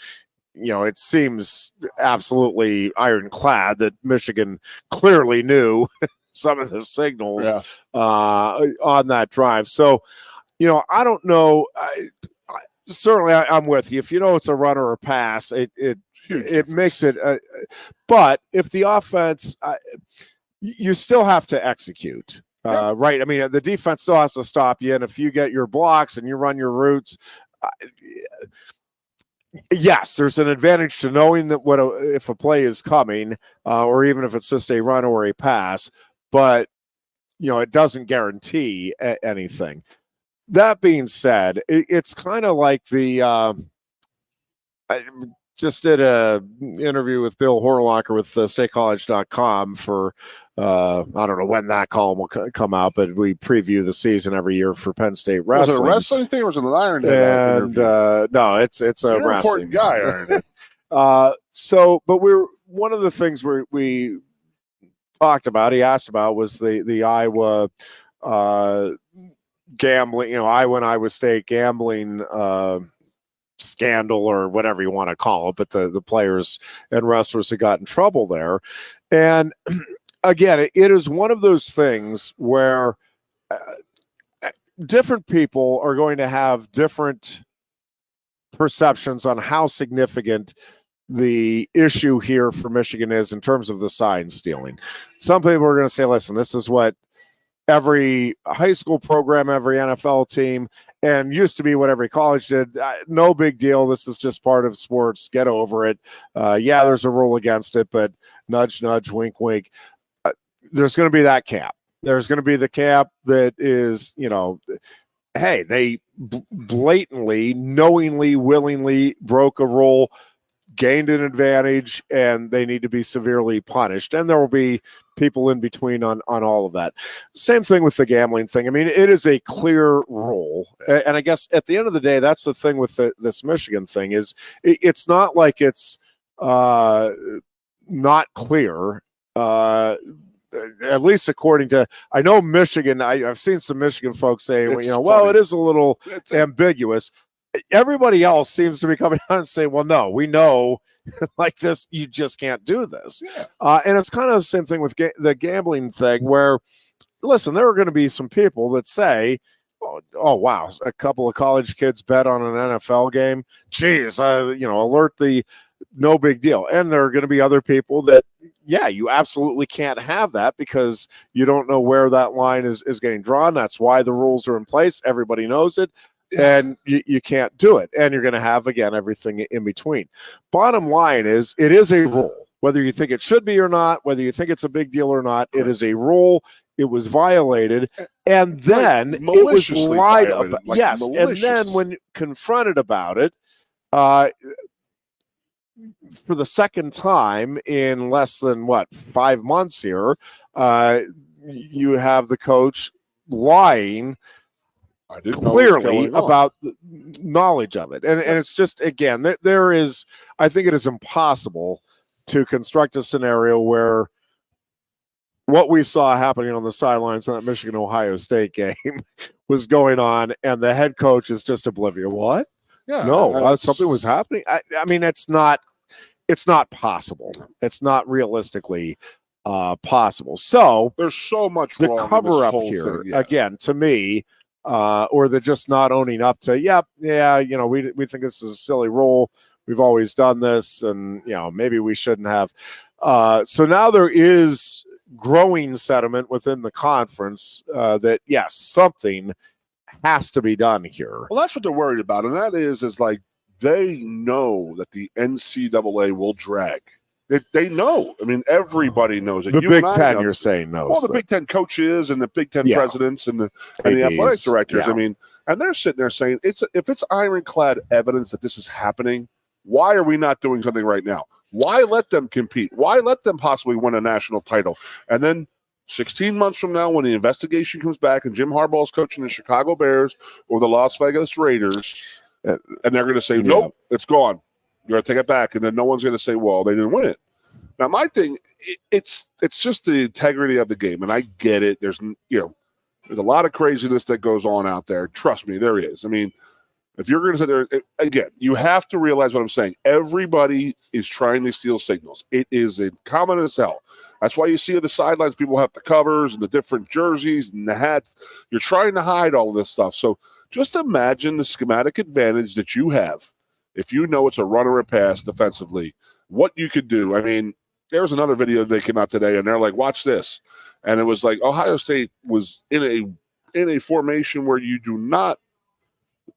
A: it seems absolutely ironclad that Michigan clearly knew some of the signals on that drive. So, I don't know. Certainly, I'm with you. If you know it's a run or a pass, it makes it. But if the offense, you still have to execute. Right. I mean, the defense still has to stop you. And if you get your blocks and you run your routes, yes, there's an advantage to knowing that if a play is coming, or even if it's just a run or a pass, but it doesn't guarantee anything. That being said, it's kind of like I just did a interview with Bill Horlocker with statecollege.com for I don't know when that column will come out, but we preview the season every year for Penn State wrestling.
B: Was it a wrestling thing or was it an Ironhead?
A: And no, it's a wrestling
B: guy. Ironhead.
A: But one of the things we talked about, he asked about, was the Iowa gambling, Iowa State gambling scandal or whatever you want to call it, but the players and wrestlers that got in trouble there. And again, it is one of those things where different people are going to have different perceptions on how significant the issue here for Michigan is in terms of the sign stealing. Some people are going to say, listen, this is what every high school program, every NFL team, and used to be what every college did. No big deal. This is just part of sports. Get over it. There's a rule against it, but nudge, nudge, wink, wink. There's going to be that cap. There's going to be the cap that is, hey, they blatantly, knowingly, willingly broke a rule, gained an advantage, and they need to be severely punished. And there will be people in between on all of that. Same thing with the gambling thing. I mean, it is a clear rule. And I guess at the end of the day, that's the thing with this Michigan thing is it's not like it's not clear. At least according to, I know Michigan, I've seen some Michigan folks saying, well, it is a little ambiguous. Everybody else seems to be coming out and saying, well, no, we know like this, you just can't do this. Yeah. And it's kind of the same thing with the gambling thing where, listen, there are going to be some people that say, oh, wow, a couple of college kids bet on an NFL game. Geez, alert the no big deal. And there are going to be other people that, you absolutely can't have that because you don't know where that line is getting drawn. That's why the rules are in place. Everybody knows it. And you can't do it. And you're going to have, again, everything in between. Bottom line is, it is a rule. Whether you think it should be or not, whether you think it's a big deal or not, it is a rule. It was violated. And then it was lied about. Yes. And then when confronted about it, for the second time in less than 5 months here, you have the coach lying
B: I didn't know what was
A: clearly
B: going on.
A: about the knowledge of it. And it's just, again, there is, I think it is impossible to construct a scenario where what we saw happening on the sidelines in that Michigan-Ohio State game was going on, and the head coach is just oblivious. What?
B: Yeah,
A: No, something was happening. I mean, it's not possible. It's not realistically possible. So
B: there's so much
A: the
B: wrong in this
A: cover up
B: whole
A: here,
B: thing, yeah.
A: again, to me, or the just not owning up to, we think this is a silly rule. We've always done this, and maybe we shouldn't have. So now there is growing sentiment within the conference that yes, something has to be done here.
B: Well, that's what they're worried about, and that is like they know that the NCAA will drag. They know. I mean, everybody knows it.
A: The
B: You
A: Big
B: and I
A: Ten,
B: know.
A: you're saying knows.
B: Well, the Big Ten coaches and the Big Ten presidents and the athletic directors.
A: Yeah.
B: I mean, and they're sitting there saying, if it's ironclad evidence that this is happening, why are we not doing something right now? Why let them compete? Why let them possibly win a national title? And then 16 months from now, when the investigation comes back and Jim Harbaugh is coaching the Chicago Bears or the Las Vegas Raiders, and they're going to say, nope, it's gone. You're going to take it back. And then no one's going to say, well, they didn't win it. Now, my thing, it's just the integrity of the game. And I get it. There's a lot of craziness that goes on out there. Trust me, there is. I mean, if you're going to sit there, again, you have to realize what I'm saying. Everybody is trying to steal signals. It is common as hell. That's why you see at the sidelines, people have the covers and the different jerseys and the hats. You're trying to hide all of this stuff. So just imagine the schematic advantage that you have if you know it's a run or a pass defensively, what you could do. I mean, there was another video that came out today, and they're like, watch this. And it was like Ohio State was in a formation where you do not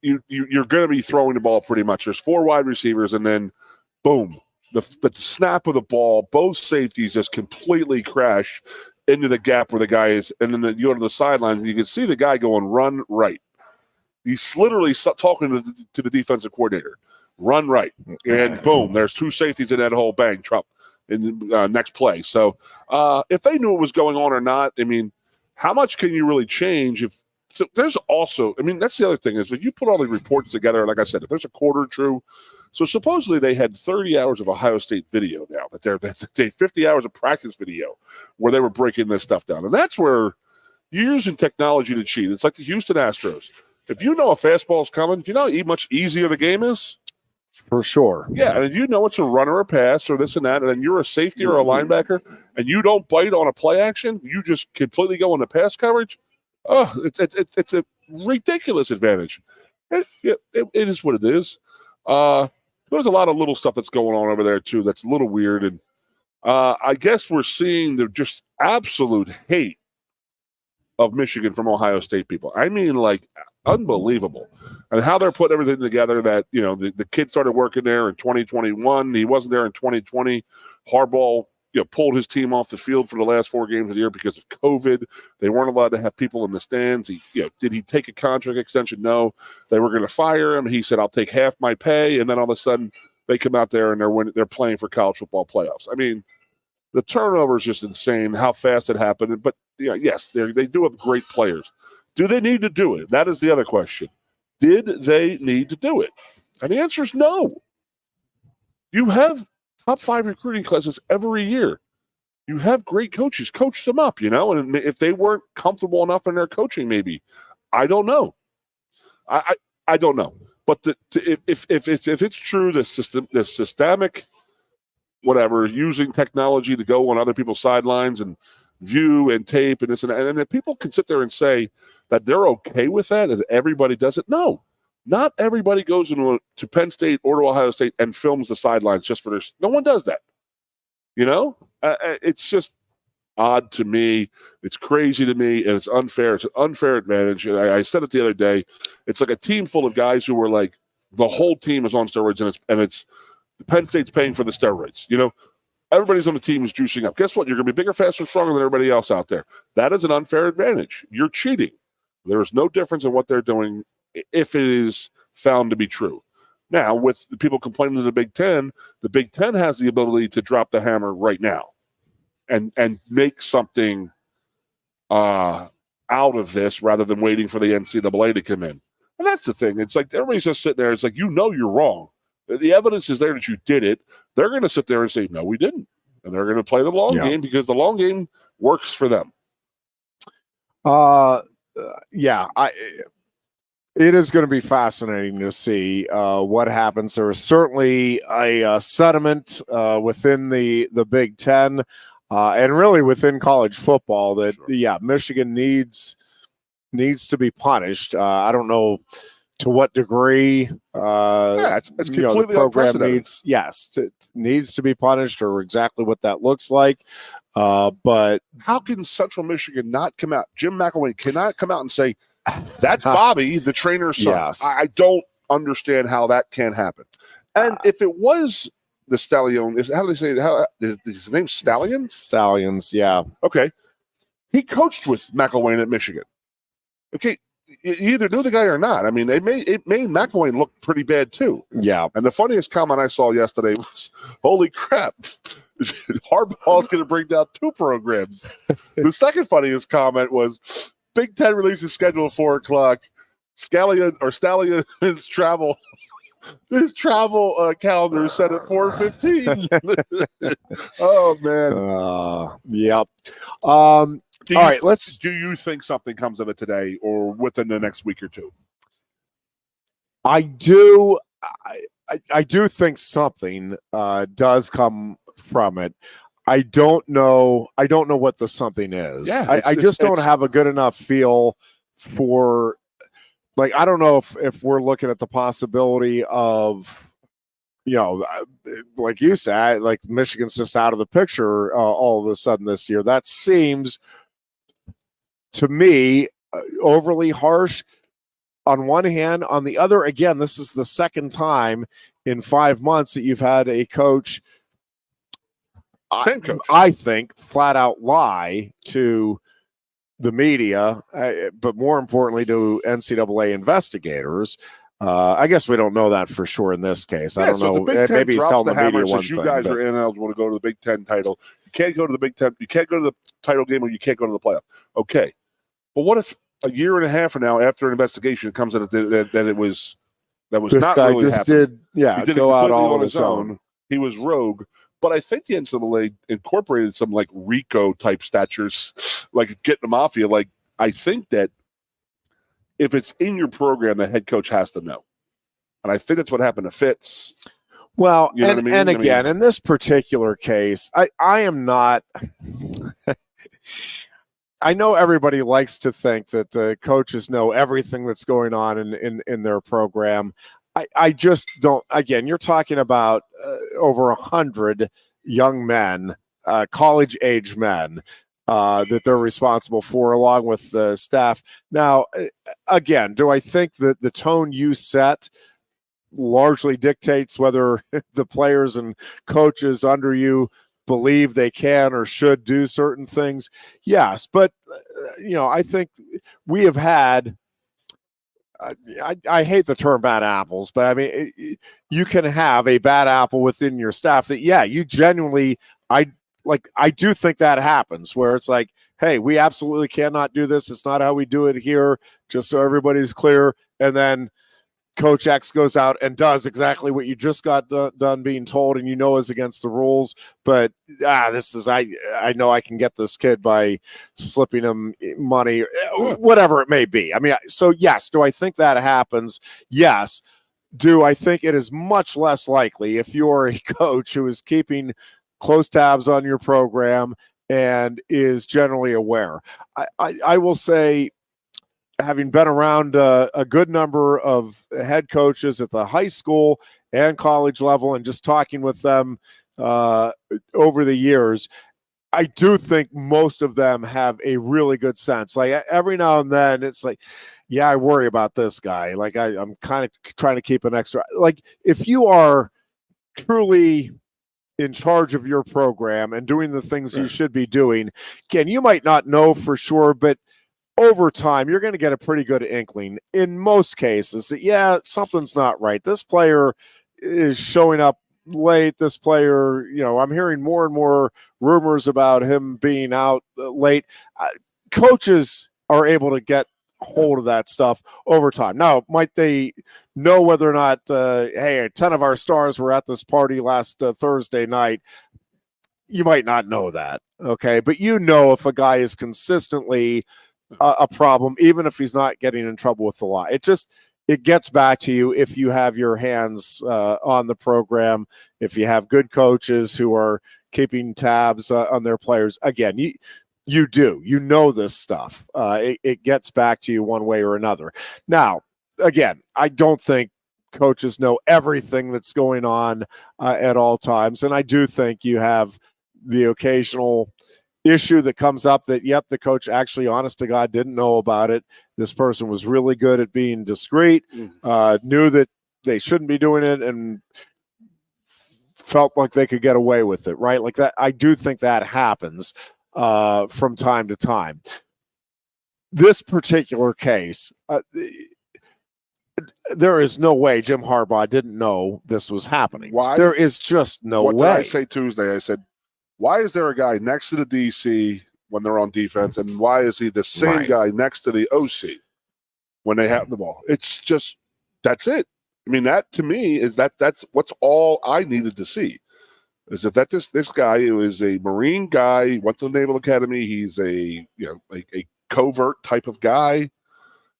B: you're going to be throwing the ball pretty much. There's 4 wide receivers, and then boom, the snap of the ball, both safeties just completely crash into the gap where the guy is, and then you go to the sideline, and you can see the guy going run right. He's literally talking to the defensive coordinator, run right, and boom, there's 2 safeties in that hole, bang, Trump in the next play. So if they knew what was going on or not, I mean, how much can you really change if so there's also, I mean, that's the other thing is when you put all the reports together, like I said, if there's a quarter true, so supposedly they had 30 hours of Ohio State video now, they 50 hours of practice video where they were breaking this stuff down. And that's where you're using technology to cheat. It's like the Houston Astros. If you know a fastball is coming, do you know how much easier the game is?
A: For sure.
B: Yeah, and if you know it's a run or a pass or this and that, and then you're a safety or a linebacker, and you don't bite on a play action, you just completely go into pass coverage. Oh, it's a ridiculous advantage. It is what it is. There's a lot of little stuff that's going on over there too that's a little weird, and I guess we're seeing the just absolute hate of Michigan from Ohio State people. I mean, like unbelievable, and how they're putting everything together. That the kid started working there in 2021. He wasn't there in 2020. Harbaugh pulled his team off the field for the last 4 games of the year because of COVID. They weren't allowed to have people in the stands. Did he take a contract extension? No. They were going to fire him. He said, I'll take half my pay. And then all of a sudden they come out there and they're playing for college football playoffs. I mean, the turnover is just insane how fast it happened. But yes, they do have great players. Do they need to do it? That is the other question. Did they need to do it? And the answer is no. You have top 5 recruiting classes every year. You have great coaches. Coach them up, and if they weren't comfortable enough in their coaching, maybe. I don't know. I don't know. But if it's true, the systemic, whatever, using technology to go on other people's sidelines and view and tape and this and that, and if people can sit there and say that they're okay with that and everybody does it, no. Not everybody goes to Penn State or to Ohio State and films the sidelines just for their. No one does that. It's just odd to me. It's crazy to me, and it's unfair. It's an unfair advantage. And I said it the other day. It's like a team full of guys who were like the whole team is on steroids, and it's Penn State's paying for the steroids. Everybody's on the team is juicing up. Guess what? You're going to be bigger, faster, stronger than everybody else out there. That is an unfair advantage. You're cheating. There is no difference in what they're doing if it is found to be true. Now, with the people complaining to the Big Ten has the ability to drop the hammer right now and make something out of this rather than waiting for the NCAA to come in. And that's the thing. It's like everybody's just sitting there. It's like, you're wrong. The evidence is there that you did it. They're going to sit there and say, no, we didn't. And they're going to play the long game because the long game works for them.
A: It is going to be fascinating to see what happens. There is certainly a sentiment within the Big Ten and really within college football that, Michigan needs to be punished. I don't know to what degree
B: it's completely
A: the program
B: unprecedented.
A: needs to be punished or exactly what that looks like. But
B: how can Central Michigan not come out? Jim McElwain cannot come out and say, that's Bobby, the trainer's son.
A: Yes.
B: I don't understand how that can happen. And if it was the Stallion, how do they say it? Is his name Stallion?
A: Stallions, yeah.
B: Okay. He coached with McElwain at Michigan. Okay. You either knew the guy or not. I mean, it made McElwain look pretty bad too.
A: Yeah.
B: And the funniest comment I saw yesterday was, holy crap, Harbaugh's going to bring down 2 programs. The second funniest comment was, Big Ten releases schedule at 4:00. Stallion's travel. His travel calendar is set at 4:15. Oh man.
A: Yep. All right,
B: do you think something comes of it today or within the next week or two?
A: I do. I do think something does come from it. I don't know what the something is.
B: Yeah,
A: I just don't have a good enough feel for, like, I don't know if we're looking at the possibility of, like you said, like Michigan's just out of the picture all of a sudden this year. That seems to me overly harsh on one hand. On the other, again, this is the second time in 5 months that you've had a coach,
B: same coach,
A: I think, flat out lie to the media, but more importantly to NCAA investigators. I guess we don't know that for sure in this case. I don't know. Maybe he's telling the media one thing.
B: You guys are ineligible to go to the Big Ten title. You can't go to the Big Ten. You can't go to the title game, or you can't go to the playoff. Okay, but what if a year and a half from now, after an investigation, it comes in that it was
A: this
B: not
A: guy
B: really
A: just
B: happening?
A: he did go out all on his own.
B: He was rogue. But I think the NCAA incorporated some like RICO type statutes, like getting the mafia. Like, I think that if it's in your program, the head coach has to know. And I think that's what happened to Fitz.
A: Well,
B: you know what I mean?
A: And again, in this particular case, I am not. I know everybody likes to think that the coaches know everything that's going on in their program. I just don't. Again, you're talking about over 100 young men, college-age men, that they're responsible for, along with the staff. Now, again, do I think that the tone you set largely dictates whether the players and coaches under you believe they can or should do certain things? Yes, but I think we have had. I hate the term bad apples, but I mean, you can have a bad apple within your staff that, you genuinely, I do think that happens where it's like, hey, we absolutely cannot do this. It's not how we do it here, just so everybody's clear. And then Coach X goes out and does exactly what you just got done being told, and is against the rules. But this is I know I can get this kid by slipping him money, whatever it may be. I mean, so yes, do I think that happens? Yes. Do I think it is much less likely if you're a coach who is keeping close tabs on your program and is generally aware? I will say, having been around a good number of head coaches at the high school and college level and just talking with them over the years, I do think most of them have a really good sense. Like every now and then it's like, I worry about this guy. Like I'm kind of trying to keep an extra, like if you are truly in charge of your program and doing the things you should be doing, again, you might not know for sure, but over time, you're going to get a pretty good inkling in most cases that, yeah, something's not right. This player is showing up late. This player, I'm hearing more and more rumors about him being out late. Coaches are able to get hold of that stuff over time. Now, might they know whether or not, hey, 10 of our stars were at this party last Thursday night? You might not know that, okay? But if a guy is consistently a problem, even if he's not getting in trouble with the law. It gets back to you if you have your hands on the program, if you have good coaches who are keeping tabs on their players. Again, you do. This stuff. It gets back to you one way or another. Now, again, I don't think coaches know everything that's going on at all times, and I do think you have the occasional issue that comes up that, yep, the coach actually, honest to God, didn't know about it. This person was really good at being discreet, knew that they shouldn't be doing it, and felt like they could get away with it, right? Like that. I do think that happens from time to time. This particular case, there is no way Jim Harbaugh didn't know this was happening.
B: Why?
A: There is just no way.
B: What did I say Tuesday? I said, why is there a guy next to the DC when they're on defense, and why is he the same guy next to the OC when they have the ball? It's just, that's it. I mean, that to me is that's what's all I needed to see, is that this guy who is a Marine guy, went to the Naval Academy, he's a covert type of guy,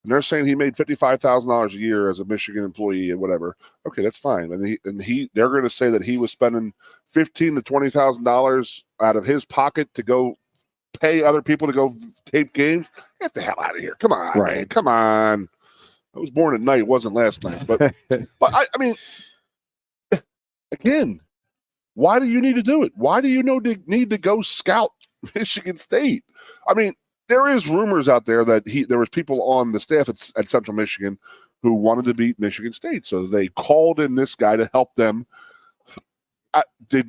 B: and they're saying he made $55,000 a year as a Michigan employee and whatever. Okay, that's fine. And they're going to say that he was spending $15,000 to $20,000 out of his pocket to go pay other people to go tape games. Get the hell out of here! Come on, man. Come on. I was born at night; it wasn't last night. But I mean, again, why do you need to do it? Why do you need to go scout Michigan State? I mean, there is rumors out there that there was people on the staff at Central Michigan who wanted to beat Michigan State, so they called in this guy to help them. He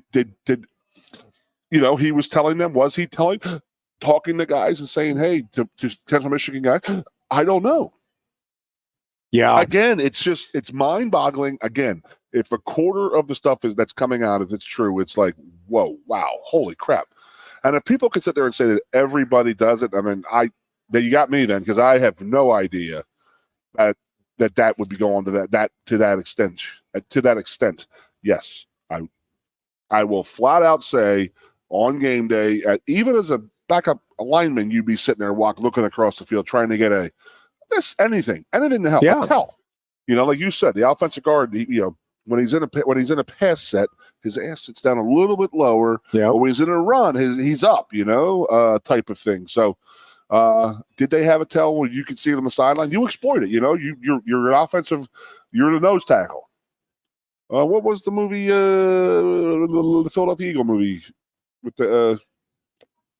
B: was telling them? Was he talking to guys and saying, "Hey, to Central Michigan guys"? I don't know. Yeah. Again, it's mind-boggling. Again, if a quarter of the stuff that's coming out, if it's true, it's like, whoa, wow, holy crap. And if people can sit there and say that everybody does it, I mean, you got me then, because I have no idea that would be going to that extent. To that extent, yes, I will flat out say on game day, even as a backup lineman, you'd be sitting there looking across the field trying to get anything to help.
A: Yeah.
B: Tell. Like you said, the offensive guard, when he's in a pass set, his ass sits down a little bit lower. Yeah. But when he's in a run, he's up, type of thing. So, did they have a tell where you could see it on the sideline? You exploit it. You're an offensive. You're the nose tackle. What was the movie? The Philadelphia Eagle movie with the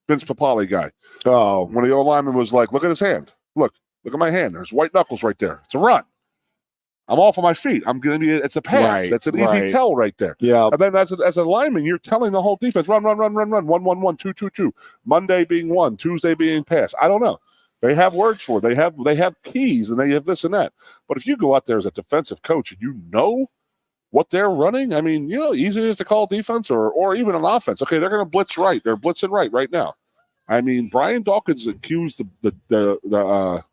B: Vince Papale guy. Oh, when the old lineman was like, "Look at his hand. Look at my hand. There's white knuckles right there. It's a run. I'm off on my feet. I'm going to be. It's a pass. Right, that's an easy tell right there. Yeah. And then as a lineman, you're telling the whole defense, run. 1-1-1, 2-2-2. Monday being 1, Tuesday being pass. I don't know. They have words for it. They have keys, and they have this and that. But if you go out there as a defensive coach and you know what they're running, I mean, easy it is to call defense or even an offense. Okay, they're going to blitz right. They're blitzing right now. I mean, Brian Dawkins accused the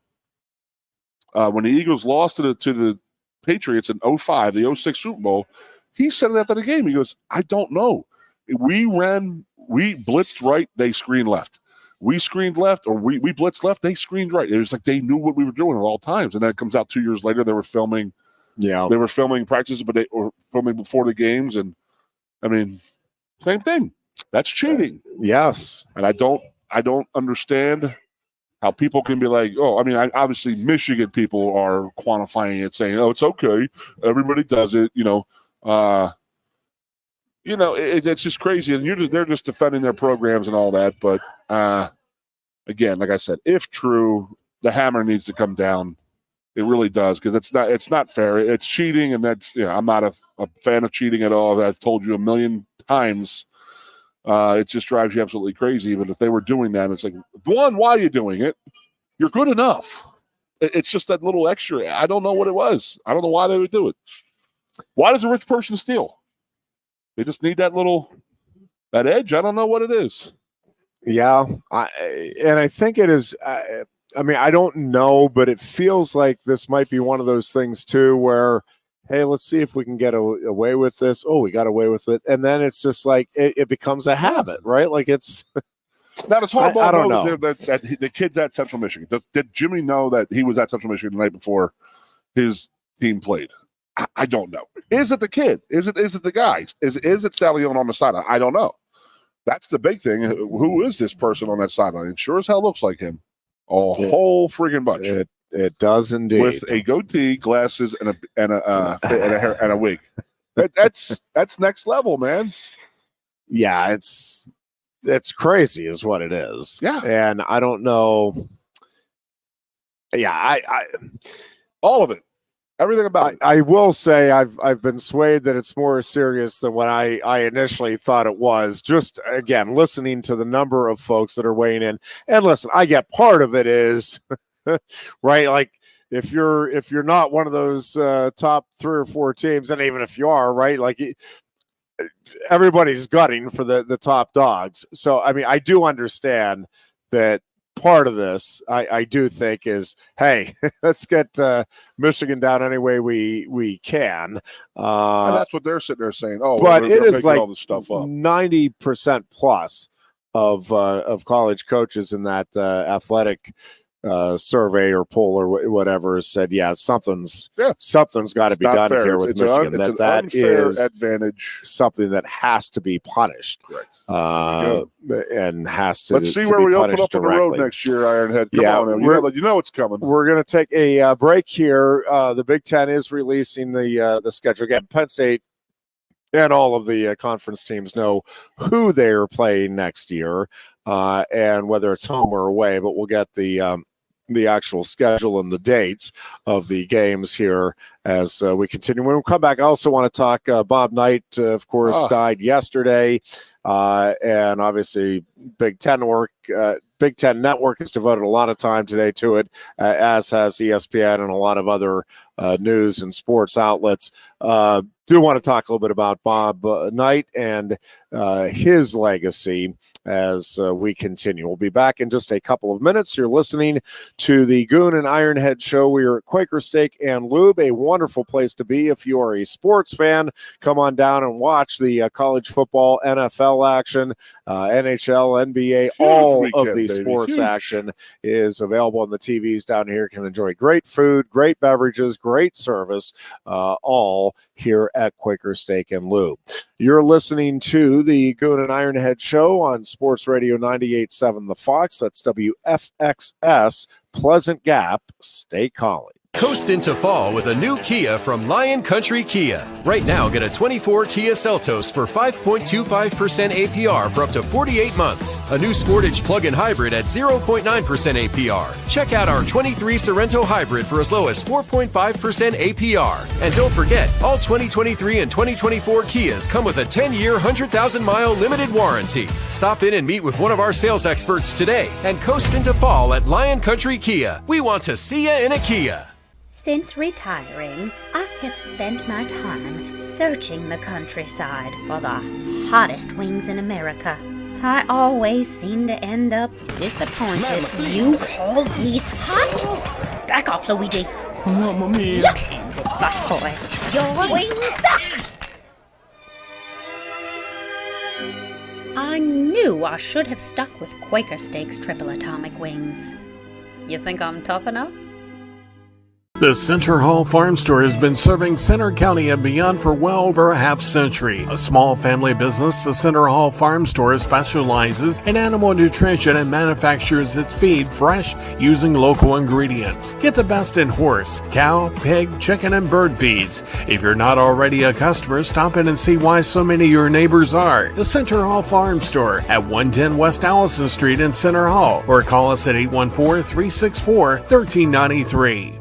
B: when the Eagles lost to the Patriots in 2005, the 2006 Super Bowl, he said it after the game. He goes, I don't know. We blitzed right, they screened left. We screened left, or we blitzed left, they screened right. It was like they knew what we were doing at all times. And then it comes out 2 years later, they were filming. Yeah, they were filming practices, but they were filming before the games. And I mean, same thing. That's cheating.
A: Yes.
B: And I don't understand how people can be like, oh, I mean, obviously Michigan people are quantifying it, saying, oh, it's okay, everybody does it, it's just crazy, and they're just defending their programs and all that. But again, like I said, if true, the hammer needs to come down. It really does, because it's not fair. It's cheating, and that's I'm not a fan of cheating at all. I've told you a million times. It just drives you absolutely crazy. But if they were doing that, it's like, one, why are you doing it? you're good enough. It's just that little extra. I don't know what it was. I don't know why they would do it. Why does a rich person steal? They just need that edge. I don't know what it is.
A: Yeah, I think it is. I mean, I don't know, but it feels like this might be one of those things too, where, hey, let's see if we can get away with this. Oh, we got away with it, and then it's just like it becomes a habit, right? Like it's.
B: Now, does Harbaugh
A: I don't know
B: that the kid's at Central Michigan? Did Jimmy know that he was at Central Michigan the night before his team played? I don't know. Is it the kid? Is it the guys? Is it Stallion on the sideline? I don't know. That's the big thing. Who is this person on that sideline? It sure as hell looks like him. Whole friggin' bunch.
A: It does indeed.
B: With a goatee, glasses, and a wig. That's next level, man.
A: Yeah, it's crazy, is what it is.
B: Yeah,
A: and I don't know. Yeah, I
B: all of it. Everything about it.
A: I will say I've been swayed that it's more serious than what I initially thought it was. Just again, listening to the number of folks that are weighing in, and listen, I get part of it is right. Like if you're not one of those top 3 or 4 teams, and even if you are, right, like everybody's gutting for the top dogs. So I mean, I do understand that. Part of this, I do think, is hey, let's get Michigan down any way we can.
B: And that's what they're sitting there saying. Oh,
A: but
B: well,
A: it is like
B: all this stuff up.
A: 90% plus of college coaches in that athletic survey or poll or whatever said, yeah, something's got to be done
B: fair.
A: here with Michigan. That is
B: advantage,
A: something that has to be punished.
B: Correct.
A: And has to.
B: Let's see where we open up on the road next year, Ironhead. Come on, you know it's coming.
A: We're going to take a break here. The Big Ten is releasing the schedule again. Penn State and all of the conference teams know who they are playing next year, and whether it's home or away. But we'll get the actual schedule and the dates of the games here as we continue. When we come back, I also want to talk Bob Knight, of course, died yesterday. And obviously Big Ten Network has devoted a lot of time today to it, as has ESPN and a lot of other news and sports outlets. Do want to talk a little bit about Bob Knight and his legacy as we continue. We'll be back in just a couple of minutes. You're listening to the Goon and Ironhead Show. We are at Quaker Steak and Lube, a wonderful place to be if you are a sports fan. Come on down and watch the college football, NFL action, NHL, NBA, all of the sports action is available on the TVs down here. You can enjoy great food, great beverages, great service, all here at Quaker Steak and Lube. You're listening to the Goon and Ironhead Show on Sports Radio 98.7 The Fox. That's WFXS, Pleasant Gap. Stay calling.
C: Coast into fall with a new Kia from Lion Country Kia. Right now, get a 24 Kia Seltos for 5.25% APR for up to 48 months. A new Sportage plug-in hybrid at 0.9% APR. Check out our 23 Sorrento hybrid for as low as 4.5% APR. And don't forget, all 2023 and 2024 Kias come with a 10-year, 100,000-mile limited warranty. Stop in and meet with one of our sales experts today and coast into fall at Lion Country Kia. We want to see you in a Kia.
D: Since retiring, I have spent my time searching the countryside for the hottest wings in America. I always seem to end up disappointed. You call these hot? Back off, Luigi.
H: Mamma mia.
D: You hands it, busboy. Your wings suck! I knew I should have stuck with Quaker Steak's triple atomic wings. You think I'm tough enough?
E: The Center Hall Farm Store has been serving Center County and beyond for well over a half century. A small family business, the Center Hall Farm Store specializes in animal nutrition and manufactures its feed fresh using local ingredients. Get the best in horse, cow, pig, chicken, and bird feeds. If you're not already a customer, stop in and see why so many of your neighbors are. The Center Hall Farm Store at 110 West Allison Street in Center Hall, or call us at 814-364-1393.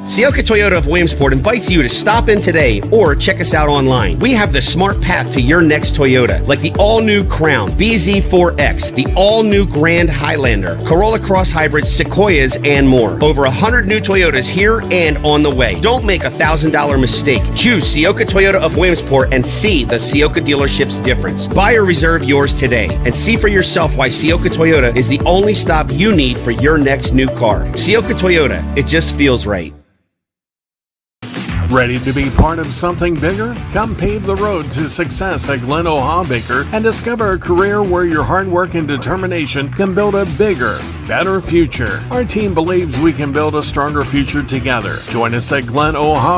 F: Sioka Toyota of Williamsport invites you to stop in today or check us out online. We have the smart path to your next Toyota, like the all-new Crown, BZ4X, the all-new Grand Highlander, Corolla Cross Hybrids, Sequoias, and more. Over 100 new Toyotas here and on the way. Don't make a $1,000 mistake. Choose Sioka Toyota of Williamsport and see the Sioka dealership's difference. Buy or reserve yours today and see for yourself why Sioka Toyota is the only stop you need for your next new car. Sioka Toyota, it just feels right.
E: Ready to be part of something bigger? Come pave the road to success at Glen Baker and discover a career where your hard work and determination can build a bigger, better future. Our team believes we can build a stronger future together. Join us at Glen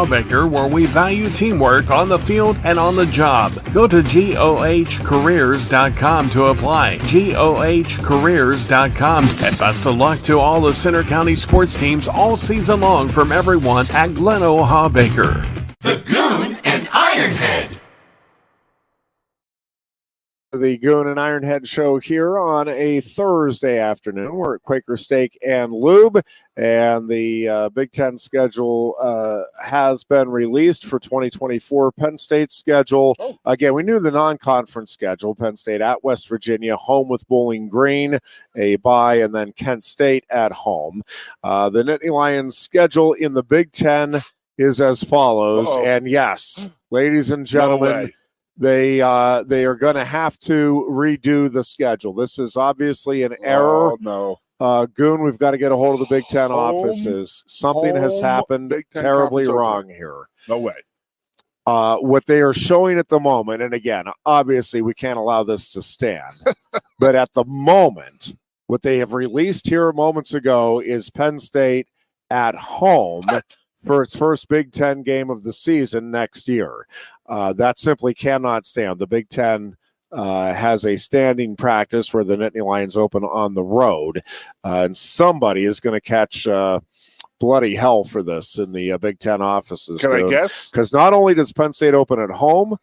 E: Baker, where we value teamwork on the field and on the job. Go to GOHcareers.com to apply. GOHcareers.com. And best of luck to all the Center County sports teams all season long from everyone at Glen Baker.
G: The Goon and Ironhead.
A: The Goon and Ironhead show here on a Thursday afternoon. We're at Quaker Steak and Lube, and the Big Ten schedule has been released for 2024. Penn State's schedule, again, we knew the non-conference schedule. Penn State at West Virginia, home with Bowling Green, a bye, and then Kent State at home. The Nittany Lions schedule in the Big Ten is as follows. And yes, ladies and gentlemen, they are going to have to redo the schedule. This is obviously an error. Goon, we've got to get a hold of the Big Ten offices. Something has happened terribly wrong here.
B: No way.
A: What they are showing at the moment, and again, obviously we can't allow this to stand, but at the moment, what they have released here moments ago is Penn State at home for its first Big Ten game of the season next year. That simply cannot stand. The Big Ten has a standing practice where the Nittany Lions open on the road, and somebody is going to catch bloody hell for this in the Big Ten offices.
B: Can I guess?
A: Because not only does Penn State open at home,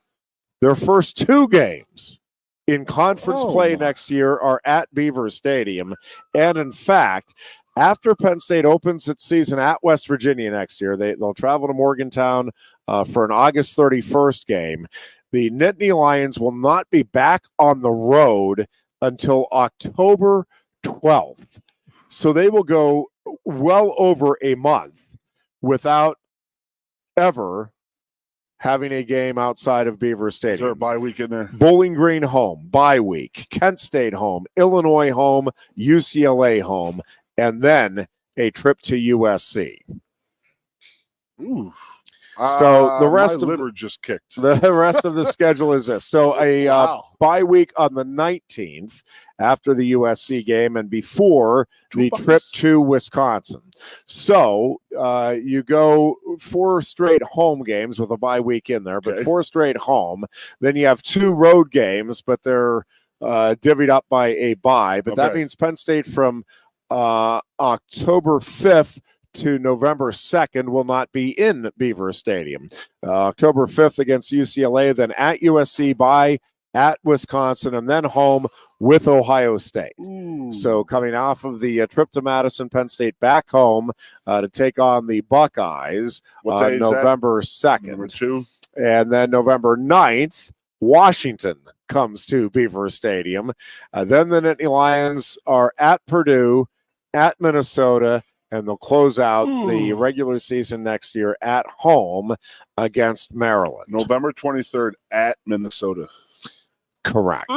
A: their first two games in conference play next year are at Beaver Stadium. And in fact, after Penn State opens its season at West Virginia next year, they'll travel to Morgantown for an August 31st game. The Nittany Lions will not be back on the road until October 12th. So they will go well over a month without ever having a game outside of Beaver Stadium.
B: Is there a bye week in there?
A: Bowling Green home, bye week, Kent State home, Illinois home, UCLA home, and then a trip to USC.
B: Ooh.
A: So the rest
B: my
A: of
B: liver just kicked.
A: The rest of the schedule is this. So a bye week on the 19th after the USC game and before the trip to Wisconsin. So you go 4 straight home games with a bye week in there, but 4 straight home. Then you have 2 road games, but they're divvied up by a bye. But that means Penn State from October 5th to November 2nd will not be in Beaver Stadium. October 5th against UCLA, then at USC, bye at Wisconsin, and then home with Ohio State. So coming off of the trip to Madison, Penn State back home to take on the Buckeyes on November 2nd.
B: Number 2.
A: And then November 9th, Washington comes to Beaver Stadium. Then the Nittany Lions are at Purdue, at Minnesota, and they'll close out the regular season next year at home against Maryland.
B: November 23rd at Minnesota.
A: Correct.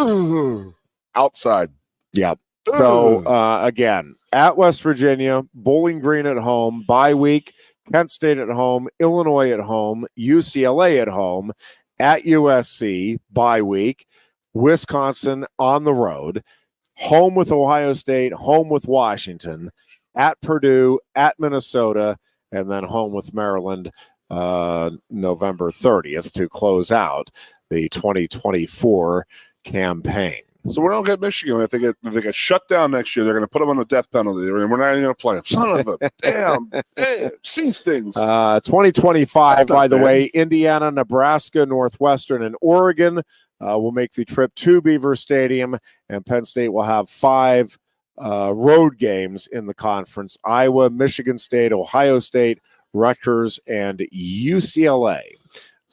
B: Outside.
A: Yep. So, again, at West Virginia, Bowling Green at home, bye week, Kent State at home, Illinois at home, UCLA at home, at USC, bye week, Wisconsin on the road, home with Ohio State, home with Washington, at Purdue, at Minnesota, and then home with Maryland November 30th to close out the 2024 campaign.
B: So we don't get Michigan. If they get shut down next year, they're going to put them on the death penalty, and we're not even going to play them. Son of a damn, these things.
A: 2025, by the way, Indiana, Nebraska, Northwestern, and Oregon will make the trip to Beaver Stadium, and Penn State will have 5 road games in the conference: Iowa, Michigan State, Ohio State, Rutgers, and UCLA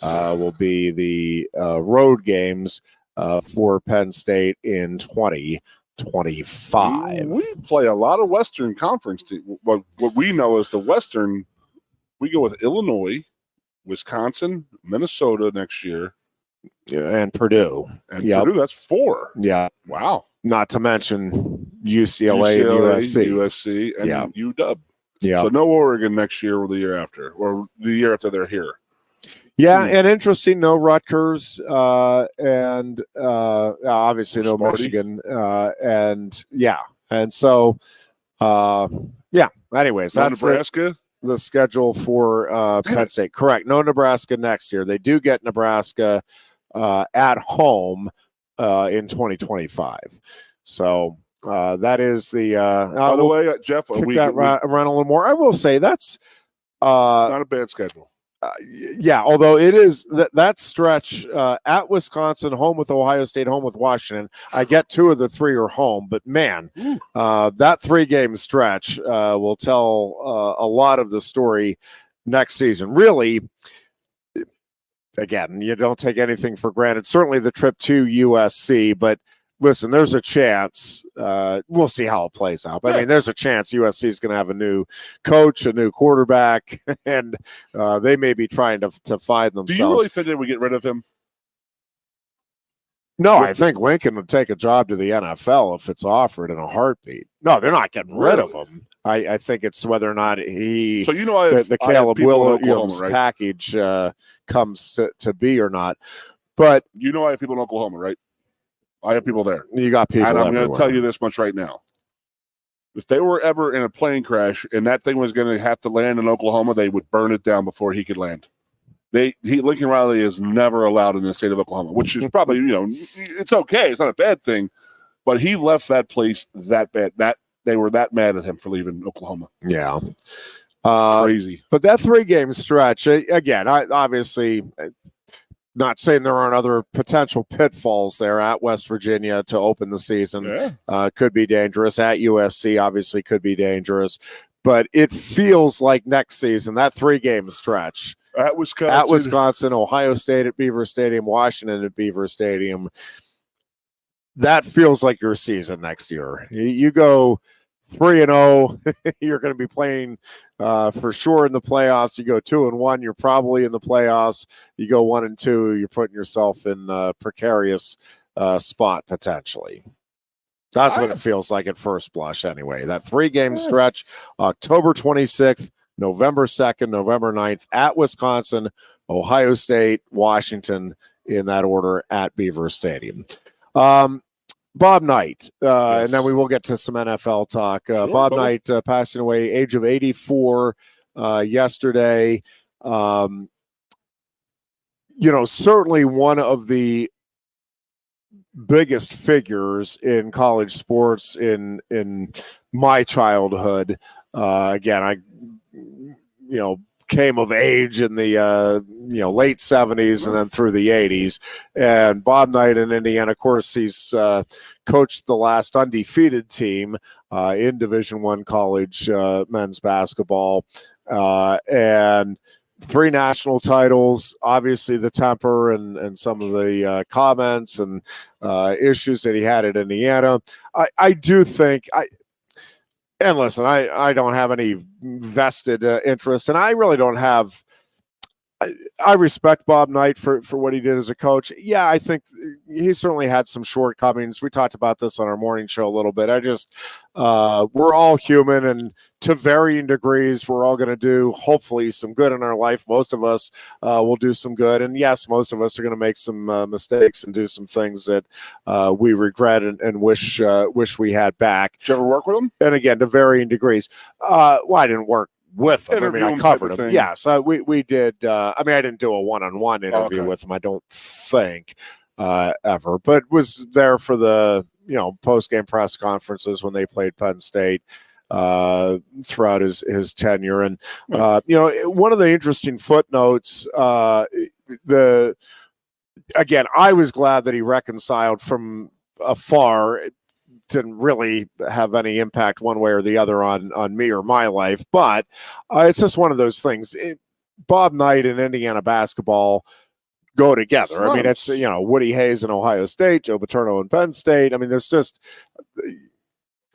A: will be the road games for Penn State in 2025.
B: We play a lot of Western Conference. What we know is the Western. We go with Illinois, Wisconsin, Minnesota next year,
A: and Purdue.
B: And Purdue, that's 4.
A: Yeah.
B: Wow.
A: Not to mention UCLA and
B: USC, and UW.
A: Yeah.
B: So no Oregon next year or the year after, or the year after they're here.
A: Yeah, and interesting, no Rutgers, and obviously no Michigan, and so, anyways,
B: No
A: that's
B: Nebraska?
A: The schedule for Penn State. Correct. No Nebraska next year. They do get Nebraska at home in 2025ve. So that is the.
B: By the way, Jeff,
A: kick that around a little more. I will say that's
B: not a bad schedule.
A: Although it is that stretch at Wisconsin, home with Ohio State, home with Washington. I get 2 of the 3 are home, but man, that 3-game stretch will tell a lot of the story next season. Really, again, you don't take anything for granted. Certainly the trip to USC, but listen, there's a chance. We'll see how it plays out. But I mean, there's a chance USC is going to have a new coach, a new quarterback, and they may be trying to find themselves.
B: Do you really think that we get rid of him?
A: No, I think Lincoln would take a job to the NFL if it's offered in a heartbeat. No, they're not getting rid of him. I think it's whether or not he.
B: So the
A: Caleb Williams package comes to be or not. But
B: I have people in Oklahoma, right? I have people there.
A: You got people,
B: and I'm
A: going
B: to tell you this much right now: if they were ever in a plane crash and that thing was going to have to land in Oklahoma, they would burn it down before he could land. Lincoln Riley is never allowed in the state of Oklahoma, which is probably it's okay. It's not a bad thing, but he left that place that bad. That they were that mad at him for leaving Oklahoma.
A: Yeah,
B: crazy.
A: But that 3-game stretch again, I obviously. Not saying there aren't other potential pitfalls there at West Virginia to open the season. Could be dangerous. At USC, obviously, could be dangerous. But it feels like next season, that 3-game stretch.
B: At Wisconsin,
A: Ohio State at Beaver Stadium, Washington at Beaver Stadium. That feels like your season next year. You go 3-0, you're going to be playing for sure in the playoffs. You go 2-1, you're probably in the playoffs. You go 1-2, you're putting yourself in a precarious spot potentially. That's what it feels like at first blush anyway. That 3-game stretch, October 26th, November 2nd, November 9th at Wisconsin, Ohio State, Washington, in that order at Beaver Stadium. Bob Knight, and then we will get to some NFL talk. Bob Knight passing away, age of 84 yesterday. Certainly one of the biggest figures in college sports in my childhood. Again, I came of age in the late 70s and then through the 80s. And Bob Knight in Indiana, of course, he's coached the last undefeated team in Division I college men's basketball, and 3 national titles. Obviously the temper and some of the comments and issues that he had at Indiana. I do think and listen, I don't have any vested interest, and I really don't have. I respect Bob Knight for what he did as a coach. Yeah, I think he certainly had some shortcomings. We talked about this on our morning show a little bit. We're all human, and to varying degrees, we're all going to do, hopefully, some good in our life. Most of us will do some good. And yes, most of us are going to make some mistakes and do some things that we regret and wish we had back.
B: Did you ever work with him?
A: And again, to varying degrees. I didn't work with him. I covered him. Yes, we did. I didn't do a one-on-one interview with him, I don't think, ever, but was there for the post-game press conferences when they played Penn State throughout his tenure. And one of the interesting footnotes, again, I was glad that he reconciled from afar. didn't really have any impact one way or the other on me or my life. But it's just one of those things. Bob Knight and Indiana basketball go together. I mean, it's, Woody Hayes in Ohio State, Joe Paterno in Penn State. I mean, there's just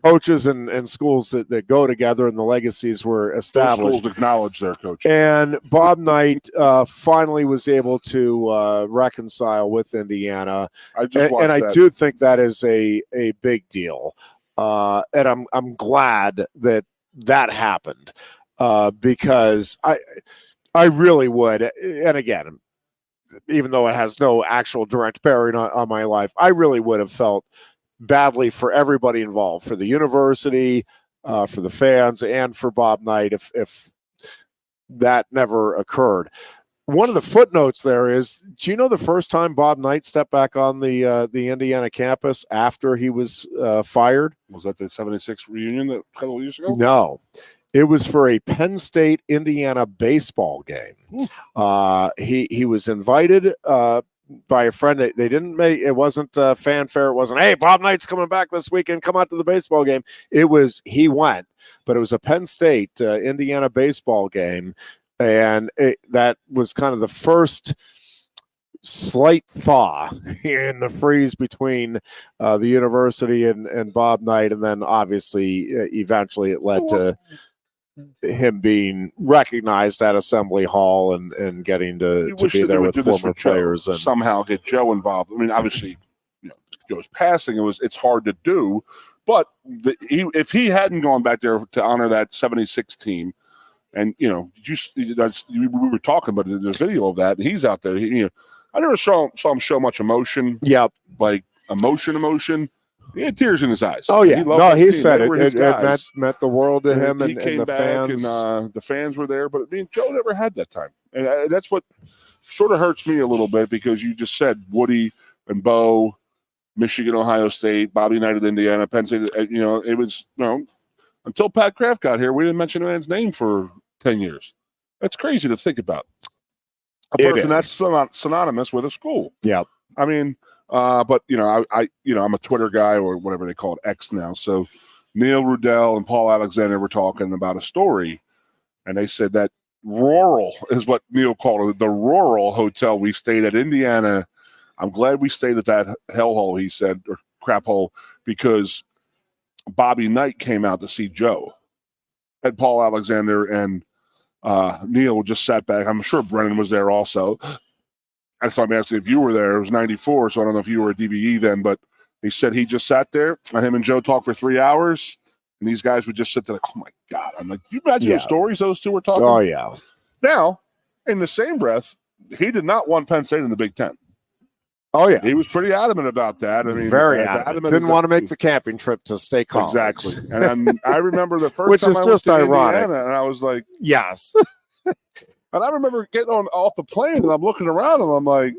A: coaches and schools that go together, and the legacies were established.
B: Those schools acknowledge their coach.
A: And Bob Knight finally was able to reconcile with Indiana. I do think that is a big deal. And I'm glad that happened because I really would. And again, even though it has no actual direct bearing on my life, I really would have felt badly for everybody involved, for the university, for the fans, and for Bob Knight if that never occurred. One of the footnotes there is, do you know the first time Bob Knight stepped back on the Indiana campus after he was fired?
B: Was that the 76 reunion a couple of years ago?
A: No. It was for a Penn State Indiana baseball game. He was invited by a friend. They didn't make it. Wasn't fanfare. It wasn't, hey, Bob Knight's coming back this weekend, come out to the baseball game. It was, he went, but it was a Penn State Indiana baseball game, and that was kind of the first slight thaw in the freeze between the university and Bob Knight, and then obviously eventually it led to him being recognized at Assembly Hall and getting to be there with former players and
B: somehow get Joe involved. I mean, obviously, Joe's passing, it's hard to do, but if he hadn't gone back there to honor that 76 team, and we were talking about there's video of that, and he's out there. I never saw him show much emotion.
A: Yep,
B: like emotion. He had tears in his eyes.
A: Oh yeah, he said it meant the world to him,
B: and
A: the fans.
B: And the fans were there, but Joe never had that time, and that's what sort of hurts me a little bit, because you just said Woody and Bo, Michigan, Ohio State, Bobby Knight at Indiana, Penn State. It was until Pat Kraft got here, we didn't mention a man's name for 10 years. That's crazy to think about. A person that's synonymous with a school.
A: Yeah,
B: I mean. But I'm a Twitter guy, or whatever they call it, X now. So Neil Rudell and Paul Alexander were talking about a story, and they said that rural is what Neil called it, the rural hotel we stayed at Indiana. I'm glad we stayed at that hellhole, he said, or crap hole, because Bobby Knight came out to see Joe, and Paul Alexander and Neil just sat back. I'm sure Brennan was there also. I thought, man, if you were there, it was 94, so I don't know if you were a DBE then, but he said he just sat there, and him and Joe talked for 3 hours, and these guys would just sit there like, oh, my God. I'm like, you imagine the stories those two were talking?
A: Oh, yeah.
B: Now, in the same breath, he did not want Penn State in the Big Ten.
A: Oh, yeah.
B: He was pretty adamant about that. I mean,
A: very adamant. Didn't want to make the camping trip to State College.
B: Exactly. And I remember the first
A: which
B: time
A: is
B: I
A: just
B: went to
A: ironic.
B: Indiana, and I was like,
A: yes.
B: And I remember getting off the plane, and I'm looking around, and I'm like,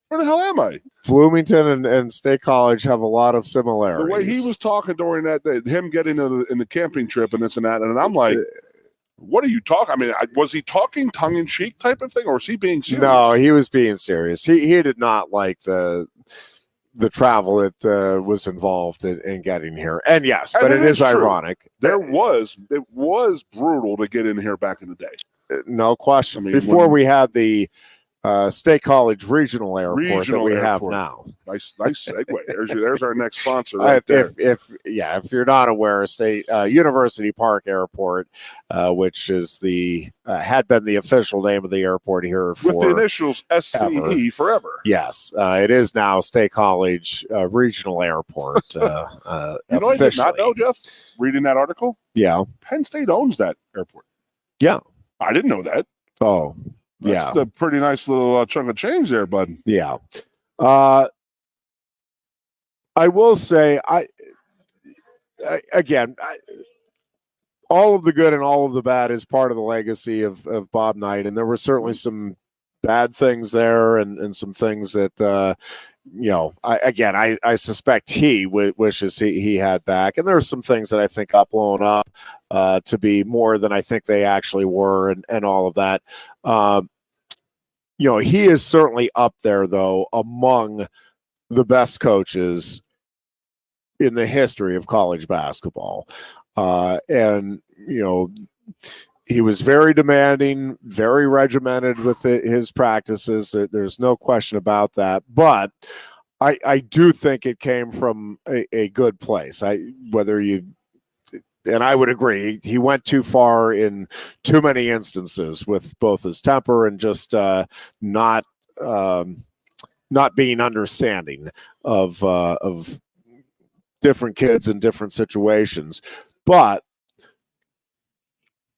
B: where the hell am I?
A: Bloomington and State College have a lot of similarities.
B: The way he was talking during that day, him getting in the camping trip and this and that, and I'm like, what are you talking? I mean, was he talking tongue-in-cheek type of thing, or was he being serious?
A: No, he was being serious. He did not like the travel that was involved in getting here. And yes, but it is ironic.
B: It was brutal to get in here back in the day.
A: No question. I mean, before we had the State College Regional Airport that we have now.
B: Nice segue. There's our next sponsor right there.
A: If you're not aware, State University Park Airport, which is had been the official name of the airport here
B: with the initials SCE forever.
A: Yes, it is now State College Regional Airport.
B: You know, I did not know, Jeff. Reading that article.
A: Yeah,
B: Penn State owns that airport.
A: Yeah,
B: I didn't know that.
A: Oh.
B: That's a pretty nice little chunk of change there, bud.
A: Yeah. I will say, all of the good and all of the bad is part of the legacy of Bob Knight. And there were certainly some bad things there and some things that, I suspect he wishes he had back. And there are some things that I think got blown up to be more than I think they actually were and all of that. He is certainly up there, though, among the best coaches in the history of college basketball. And, he was very demanding, very regimented with his practices. There's no question about that. But I do think it came from a good place. And I would agree, he went too far in too many instances with both his temper and just not being understanding of different kids in different situations. But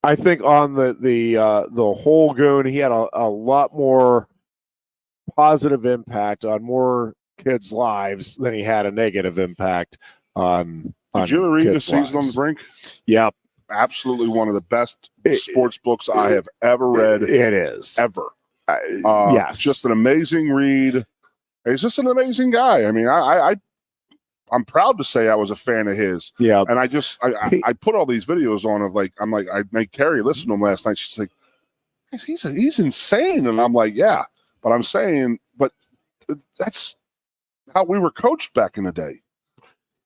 A: I think on the whole Goon, he had a lot more positive impact on more kids' lives than he had a negative impact on.
B: Did you ever read The Season on the Brink?
A: Yep.
B: Absolutely one of the best sports books I have ever read.
A: It is.
B: Ever.
A: Yes.
B: Just an amazing read. He's just an amazing guy. I mean, I'm proud to say I was a fan of his.
A: Yeah.
B: And I put all these videos on of I made Carrie listen to him last night. She's like, he's insane. And I'm like, yeah. But I'm saying, but that's how we were coached back in the day.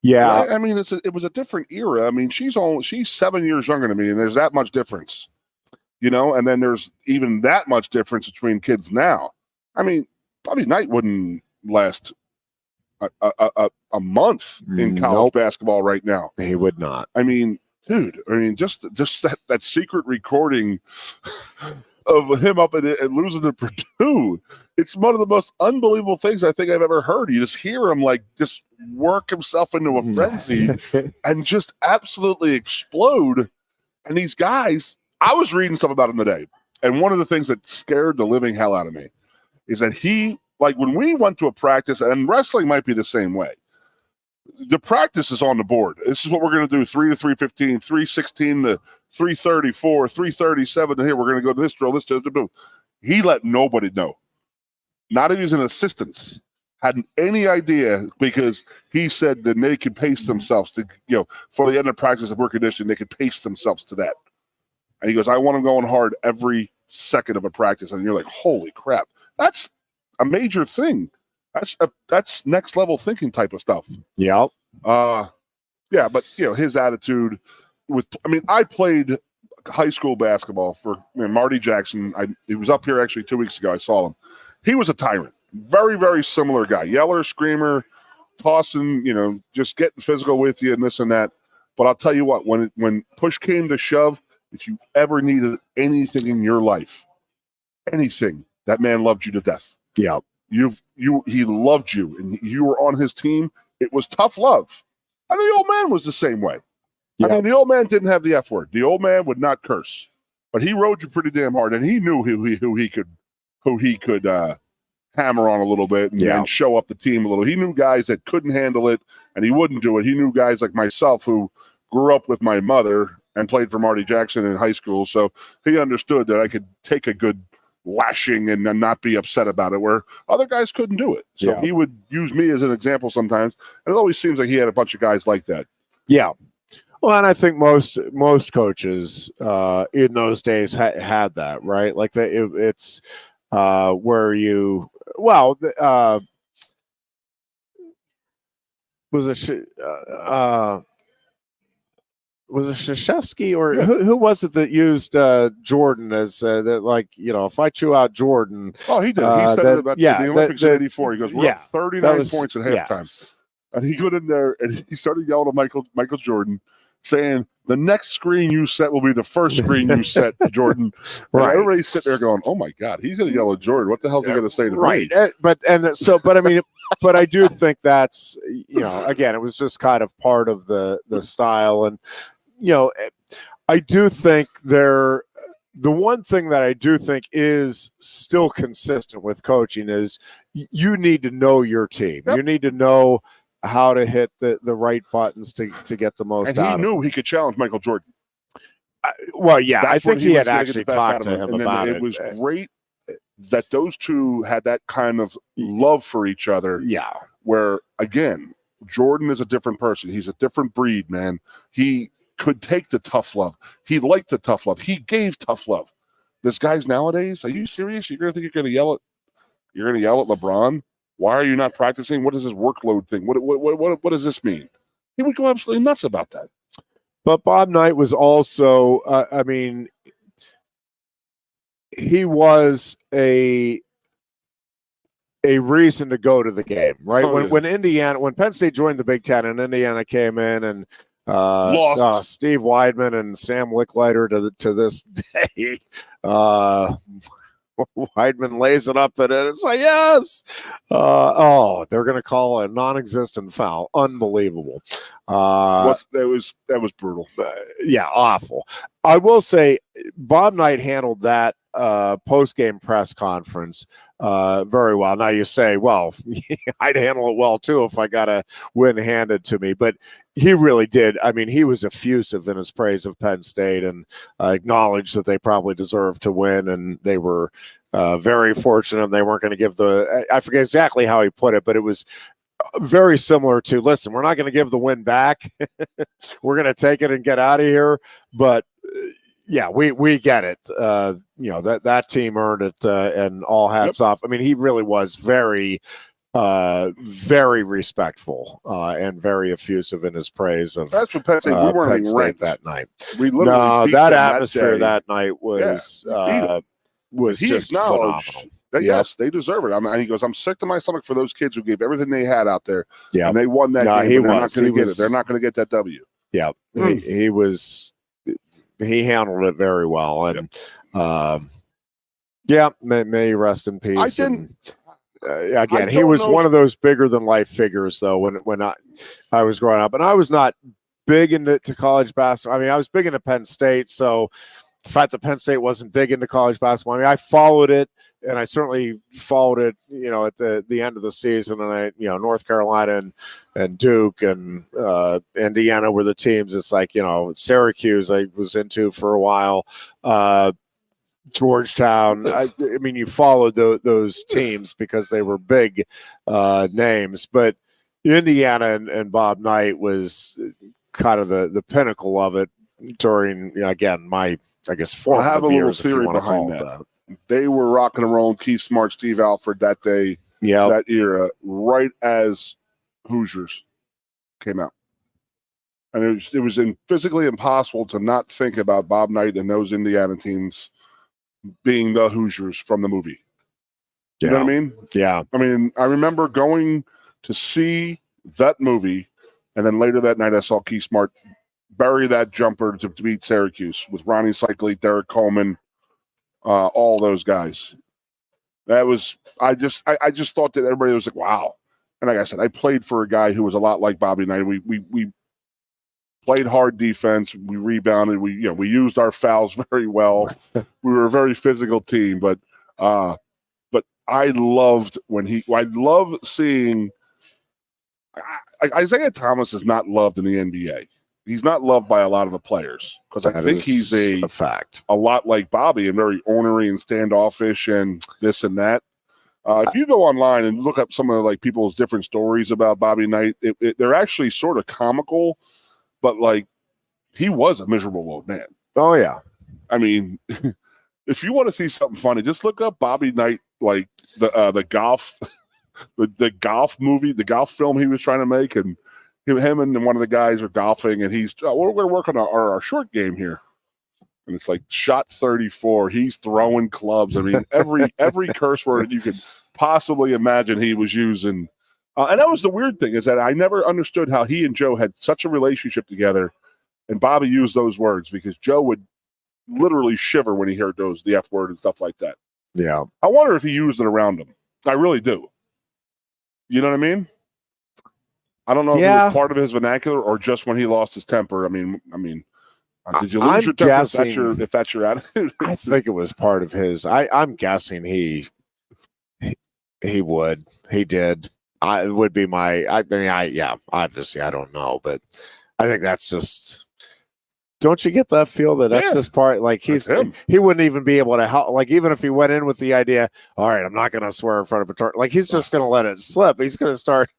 A: Yeah,
B: I mean, it was a different era. I mean, she's 7 years younger than me, and there's that much difference, and then there's even that much difference between kids now. I mean, Bobby Knight wouldn't last a month in college basketball right now.
A: He would not.
B: I mean, dude, just that secret recording of him up and losing to Purdue. It's one of the most unbelievable things I think I've ever heard. You just hear him just work himself into a frenzy and just absolutely explode. And these guys, I was reading stuff about him today. And one of the things that scared the living hell out of me is that he, when we went to a practice, and wrestling might be the same way, the practice is on the board. This is what we're going to do, 3 to 3:15, 3:16 to 3:34, 3:37 to here. We're going to go to this drill, this drill. He let nobody know. Not even his assistants hadn't any idea, because he said that they could pace themselves to, for the end of practice of work conditioning, they could pace themselves to that. And he goes, I want them going hard every second of a practice. And you're like, holy crap. That's a major thing. That's next level thinking type of stuff.
A: Yeah.
B: Yeah, but his attitude I played high school basketball for Marty Jackson. He was up here actually 2 weeks ago. I saw him. He was a tyrant. Very, very similar guy. Yeller, screamer, tossing, just getting physical with you and this and that. But I'll tell you what, when push came to shove, if you ever needed anything in your life, anything, that man loved you to death.
A: Yeah.
B: He loved you, and you were on his team. It was tough love. And the old man was the same way. Yeah. I mean, the old man didn't have the F word. The old man would not curse, but he rode you pretty damn hard, and he knew who he could hammer on a little bit and show up the team a little. He knew guys that couldn't handle it, and he wouldn't do it. He knew guys like myself who grew up with my mother and played for Marty Jackson in high school, so he understood that I could take a good lashing and not be upset about it, where other guys couldn't do it. So he would use me as an example sometimes, and it always seems like he had a bunch of guys like that.
A: Yeah. Well, and I think most coaches in those days had that, right? Like it's where you was it Krzyzewski or who was it that used Jordan as if I chew out Jordan?
B: Oh, he did. He said it about the Olympics in '84. He goes, we're up 39 points at halftime. And he got in there and he started yelling at Michael Jordan, saying, the next screen you set will be the first screen you set, Jordan. Right. And everybody's sitting there going, oh my God, he's going to yell at Jordan. What the hell's he going to say to me?
A: But I mean, but I do think that's, again, it was just kind of part of the style. And, I do think the one thing that I do think is still consistent with coaching is you need to know your team. Yep. You need to know how to hit the right buttons to get the most
B: and
A: out of it.
B: And he knew he could challenge Michael Jordan.
A: I think he had actually talked to him about it.
B: It was great that those two had that kind of love for each other.
A: Yeah.
B: Where, again, Jordan is a different person. He's a different breed, man. He could take the tough love. He liked the tough love. He gave tough love. This guys nowadays, are you serious? You're going to think you're going to yell at LeBron? Why are you not practicing? What is this workload thing? What does this mean? he would go absolutely nuts about that.
A: But Bob Knight was also, he was a reason to go to the game, right?
B: Oh,
A: When Penn State joined the Big Ten and Indiana came in and
B: Lost.
A: Steve Weidman and Sam Licklider to this day, Weidman lays it up and it's like, yes. They're going to call a non-existent foul. Unbelievable.
B: That was brutal.
A: Yeah, awful. I will say Bob Knight handled that post-game press conference very well. Now you say, well, I'd handle it well too if I got a win handed to me, but he really did. I mean, he was effusive in his praise of Penn State and acknowledged that they probably deserved to win, and they were very fortunate. They weren't going to give I forget exactly how he put it, but it was very similar to, listen, we're not going to give the win back. We're going to take it and get out of here. But yeah, we get it. That team earned it, and all hats off. I mean, he really was very, very respectful and very effusive in his praise of.
B: That's what Penn State. We weren't
A: Penn State
B: ranked
A: that night.
B: We literally beat them
A: atmosphere
B: that
A: night was
B: he
A: just
B: acknowledged
A: phenomenal.
B: that, yes, they deserve it. And he goes, I'm sick to my stomach for those kids who gave everything they had out there. Yeah, and they won that game. They're not going to get it. They're not going to get that W.
A: Yeah, he was. He handled it very well, and may rest in peace. Again, he was one of those bigger than life figures, though. When I was growing up, and I was not big into college basketball. I mean, I was big into Penn State, so the fact that Penn State wasn't big into college basketball, I mean, I followed it, and I certainly followed it, at the end of the season. And North Carolina and Duke and Indiana were the teams. It's like, Syracuse I was into for a while. Georgetown. I mean, you followed those teams because they were big names. But Indiana and Bob Knight was kind of the pinnacle of it during, again, my, I guess, formative
B: I have a little
A: years,
B: theory behind that. They were rocking and rolling Keith Smart, Steve Alford that day, that era, right as Hoosiers came out. And it was physically impossible to not think about Bob Knight and those Indiana teams being the Hoosiers from the movie. You know what I mean?
A: Yeah.
B: I mean, I remember going to see that movie, and then later that night I saw Keith Smart bury that jumper to beat Syracuse with Ronnie Cycli, Derek Coleman, all those guys. That was I just thought that everybody was like, wow. And like I said, I played for a guy who was a lot like Bobby Knight. We played hard defense. We rebounded. We used our fouls very well. We were a very physical team, but I loved I love seeing Isaiah Thomas is not loved in the NBA. He's not loved by a lot of the players because I think he's a
A: fact,
B: a lot like Bobby and very ornery and standoffish and this and that. If you go online and look up some of like people's different stories about Bobby Knight, they're actually sort of comical, but like he was a miserable old man.
A: Oh yeah,
B: I mean, if you want to see something funny, just look up Bobby Knight, like the golf, the golf movie, the golf film he was trying to make, and him and one of the guys are golfing, and he's we're going to work on our short game here, and it's like shot 34. He's throwing clubs. I mean, every curse word you could possibly imagine he was using, and that was the weird thing is that I never understood how he and Joe had such a relationship together, and Bobby used those words because Joe would literally shiver when he heard the F word and stuff like that.
A: Yeah,
B: I wonder if he used it around him. I really do. You know what I mean? I don't know if it was part of his vernacular or just when he lost his temper. I mean, did you lose your temper if that's your attitude?
A: I think it was part of his. I'm guessing he would. He did. It would be my. Obviously, I don't know, but I think that's just don't you get that feel that that's
B: Yeah.
A: just part? Like he wouldn't even be able to help. Like even if he went in with the idea, all right, I'm not going to swear in front of a tournament. Like he's just going to let it slip. He's going to start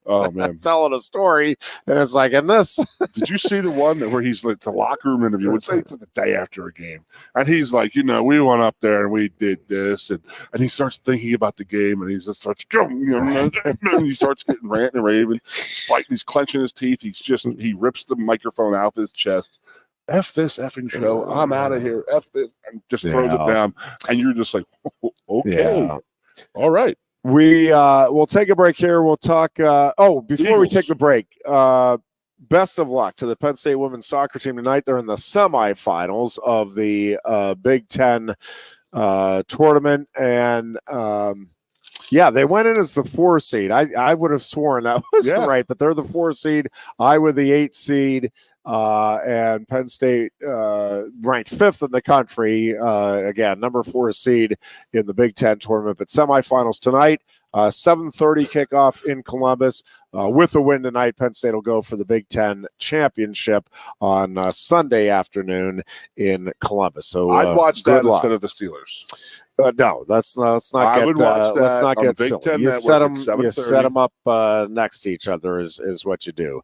A: telling a story, and it's like, and this.
B: Did you see the one where he's like the locker room interview? It's like the day after a game, and he's like, we went up there and we did this, and he starts thinking about the game, and he just starts, and he starts getting ranting and raving, fighting. He's clenching his teeth. He rips the microphone out of his chest. F this effing show. I'm out of here. F this, and just throws it down. And you're just like, okay, all right.
A: We'll take a break here. We'll talk. Before we take the break, best of luck to the Penn State women's soccer team tonight. They're in the semifinals of the Big Ten tournament, and they went in as the 4 seed. I would have sworn that was right, but they're the 4 seed. Iowa the 8 seed, and Penn State ranked 5th in the country. Again, number 4 seed in the Big Ten tournament. But semifinals tonight, 7:30 kickoff in Columbus. With a win tonight, Penn State will go for the Big Ten championship on Sunday afternoon in Columbus. So
B: I'd watch that instead of the Steelers.
A: No, let's not get silly. You set them up next to each other is what you do.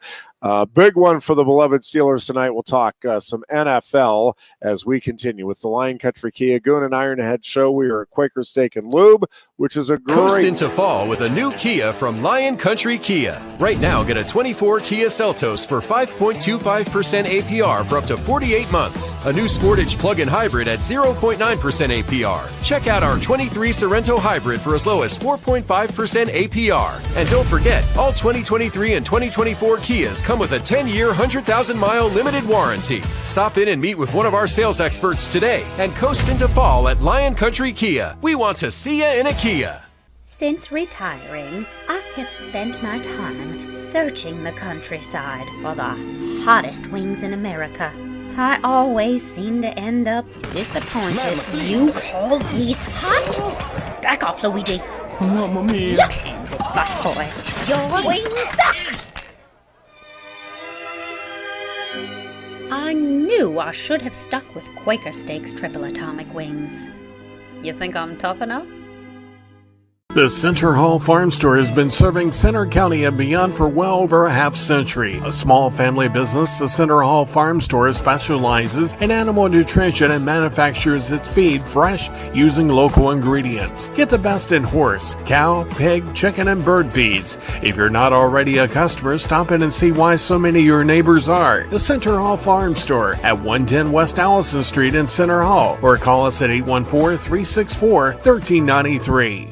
A: Big one for the beloved Steelers tonight. We'll talk some NFL as we continue with the Lion Country Kia Goon and Ironhead show. We are at Quaker Steak and Lube, which is a great...
C: Coast into fall with a new Kia from Lion Country Kia. Right now, get a 24 Kia Seltos for 5.25% APR for up to 48 months. A new Sportage plug-in hybrid at 0.9% APR. Check out our 23 Sorrento hybrid for as low as 4.5% APR. And don't forget, all 2023 and 2024 Kias come with a 10-year, 100,000-mile limited warranty. Stop in and meet with one of our sales experts today and coast into fall at Lion Country Kia. We want to see you in a Kia.
D: Since retiring, I have spent my time searching the countryside for the hottest wings in America. I always seem to end up disappointed. You call these hot? Back off, Luigi.
E: Mamma mia.
D: Look, handsy busboy. Your wings suck! I knew I should have stuck with Quaker Steak's triple atomic wings. You think I'm tough enough?
E: The Center Hall Farm Store has been serving Center County and beyond for well over a half century. A small family business, the Center Hall Farm Store specializes in animal nutrition and manufactures its feed fresh using local ingredients. Get the best in horse, cow, pig, chicken, and bird feeds. If you're not already a customer, stop in and see why so many of your neighbors are. The Center Hall Farm Store at 110 West Allison Street in Center Hall, or call us at 814-364-1393.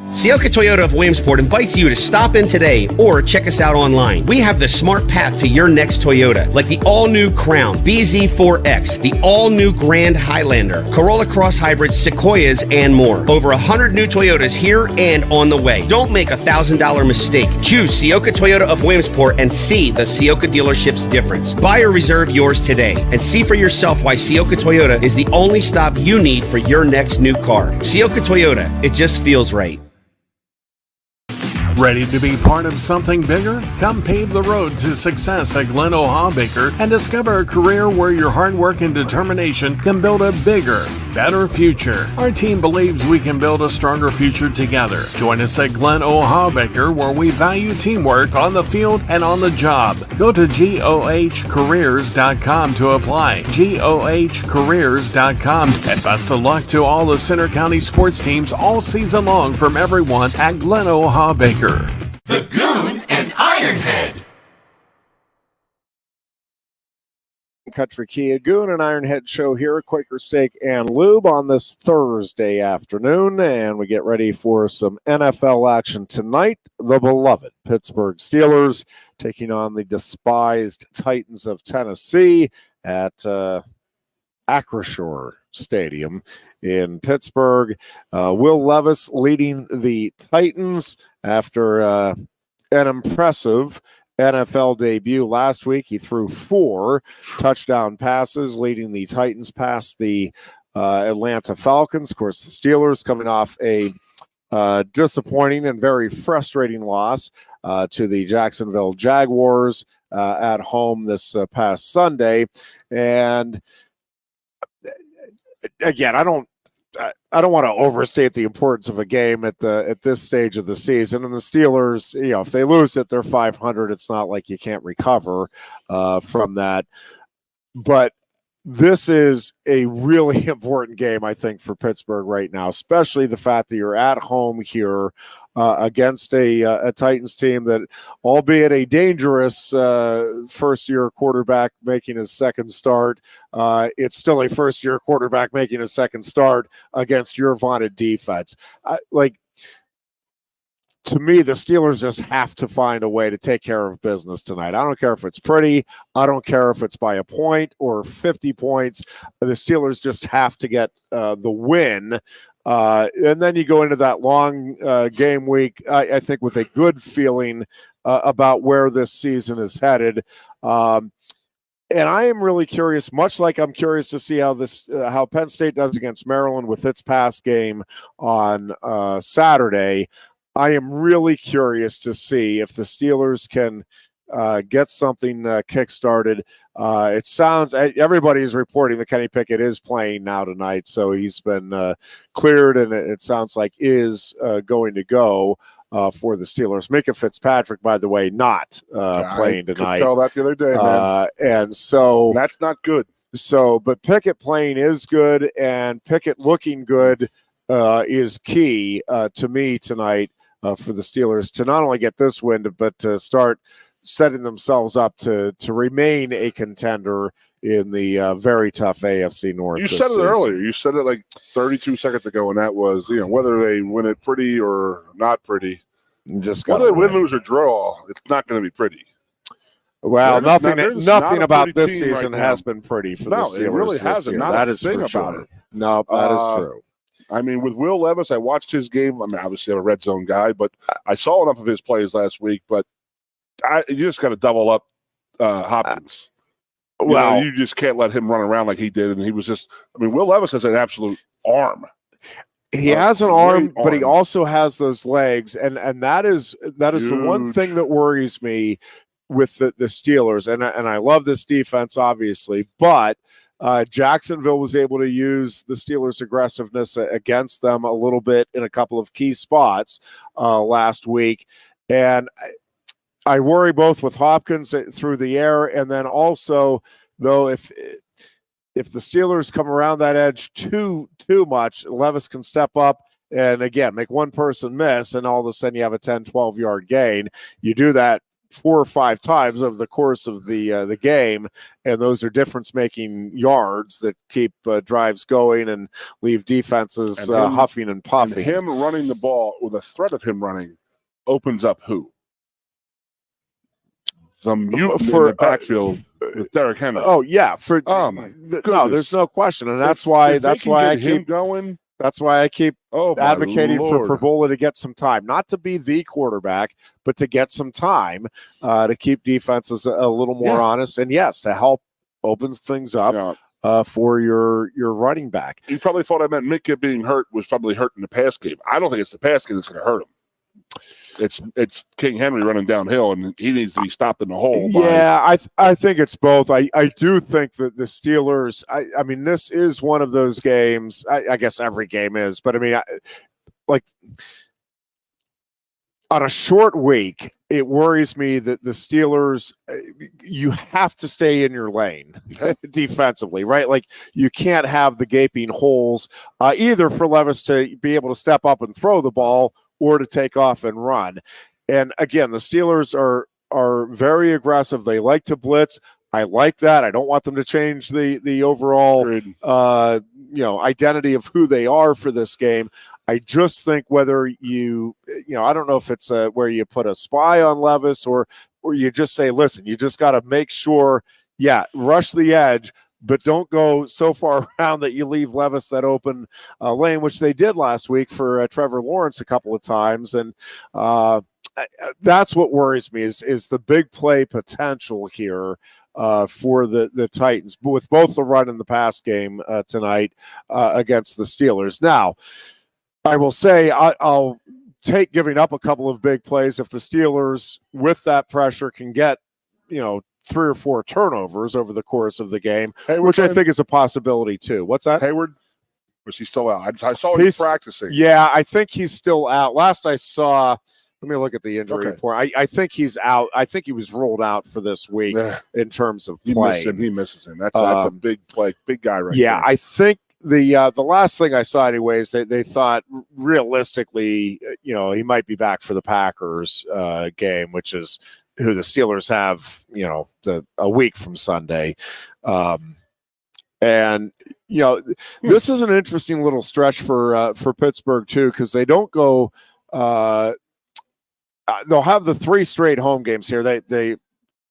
F: Sioka Toyota of Williamsport invites you to stop in today or check us out online. We have the smart path to your next Toyota, like the all-new Crown, BZ4X, the all-new Grand Highlander, Corolla Cross Hybrids, Sequoias, and more. Over 100 new Toyotas here and on the way. Don't make a $1,000 mistake. Choose Sioka Toyota of Williamsport and see the Sioka dealership's difference. Buy or reserve yours today and see for yourself why Sioka Toyota is the only stop you need for your next new car. Sioka Toyota, it just feels right.
E: Ready to be part of something bigger? Come pave the road to success at Glen O'Haw-Baker and discover a career where your hard work and determination can build a bigger, better future. Our team believes we can build a stronger future together. Join us at Glen O'Haw-Baker, where we value teamwork on the field and on the job. Go to GOHcareers.com to apply. GOHcareers.com. And best of luck to all the Center County sports teams all season long from everyone at Glen O'Haw-Baker.
G: The Goon and Ironhead.
A: Country Kia Goon and Ironhead show here at Quaker Steak and Lube on this Thursday afternoon, and we get ready for some NFL action tonight. The beloved Pittsburgh Steelers taking on the despised Titans of Tennessee at Acrisure Stadium in Pittsburgh. Will Levis leading the Titans after an impressive NFL debut last week. He threw 4 touchdown passes, leading the Titans past the Atlanta Falcons. Of course, the Steelers coming off a disappointing and very frustrating loss to the Jacksonville Jaguars at home this past Sunday. And again, I don't want to overstate the importance of a game at this stage of the season. And the Steelers, if they lose it, they're 500. It's not like you can't recover from that. But this is a really important game, I think, for Pittsburgh right now, especially the fact that you're at home here against a Titans team that, albeit a dangerous first-year quarterback making his second start, it's still a first-year quarterback making his second start against your vaunted defense. To me, the Steelers just have to find a way to take care of business tonight. I don't care if it's pretty. I don't care if it's by a point or 50 points. The Steelers just have to get the win. And then you go into that long game week, I think, with a good feeling about where this season is headed. And I am really curious, much like I'm curious to see how Penn State does against Maryland with its pass game on Saturday. I am really curious to see if the Steelers can get something kick-started. It sounds, everybody is reporting that Kenny Pickett is playing now tonight, so he's been cleared, and it sounds like is going to go for the Steelers. Micah Fitzpatrick, by the way, not playing tonight.
B: I could tell that the other day, man.
A: And so
B: that's not good.
A: So, but Pickett playing is good, and Pickett looking good is key to me tonight. For the Steelers to not only get this win, but to start setting themselves up to remain a contender in the very tough AFC North.
B: You said it earlier. You said it like 32 seconds ago, and that was, whether they win it pretty or not pretty. Whether they win, lose, or draw, it's not going to be pretty.
A: Well, nothing about this season has been pretty for the Steelers.
B: It really hasn't. That is for sure. No,
A: that is true.
B: I mean, with Will Levis, I watched his game. I mean, obviously, I'm a red zone guy, but I saw enough of his plays last week. But you just got to double up Hopkins. You just can't let him run around like he did. And he was just, Will Levis has an absolute arm.
A: He has an arm, but he also has those legs. And that is the one thing that worries me with the Steelers. And I love this defense, obviously, but Jacksonville was able to use the Steelers' aggressiveness against them a little bit in a couple of key spots last week. And I worry both with Hopkins through the air, and then also, though, if the Steelers come around that edge too much, Levis can step up and, again, make one person miss, and all of a sudden you have a 10, 12-yard gain. You do that 4 or 5 times over the course of the game, and those are difference-making yards that keep drives going and leave defenses huffing and puffing.
B: And him running the ball, or the threat of him running, opens up who? Some mutant in the backfield with Derrick Henry.
A: Oh yeah, no, there's no question, and that's why I keep going. That's why I keep advocating for Perbola to get some time, not to be the quarterback, but to get some time to keep defenses a little more honest, and yes, to help open things up for your running back.
B: You probably thought I meant Micah being hurt was probably hurting the pass game. I don't think it's the pass game that's going to hurt him. It's King Henry running downhill, and he needs to be stopped in the hole.
A: Yeah, I think it's both. I do think that the Steelers, I mean, this is one of those games. I guess every game is, but I mean, on a short week, it worries me that the Steelers, you have to stay in your lane defensively, right? Like, you can't have the gaping holes either for Levis to be able to step up and throw the ball, or to take off and run. And again, the Steelers are very aggressive. They like to blitz. I like that. I don't want them to change the overall identity of who they are for this game. I just think whether I don't know if it's where you put a spy on Levis or you just say, listen, you just got to make sure, rush the edge, but don't go so far around that you leave Levis that open lane, which they did last week for Trevor Lawrence a couple of times. And that's what worries me is the big play potential here for the Titans, with both the run and the pass game tonight against the Steelers. Now, I will say I'll take giving up a couple of big plays if the Steelers, with that pressure, can get 3 or 4 turnovers over the course of the game,
B: Hayward
A: which I
B: playing?
A: think is a possibility too. What's that?
B: Hayward? Was he still out? I saw him
A: He's
B: practicing.
A: Yeah, I think he's still out. Last I saw, let me look at the injury
B: Okay.
A: report. I think he's out. I think he was rolled out for this week in terms of play.
B: He misses him. That's a big play, big guy right there.
A: Yeah, I think the last thing I saw, anyways, they thought realistically, he might be back for the Packers game, which is who the Steelers have, a week from Sunday. And this is an interesting little stretch for Pittsburgh too, because they don't go. They'll have the 3 straight home games here. They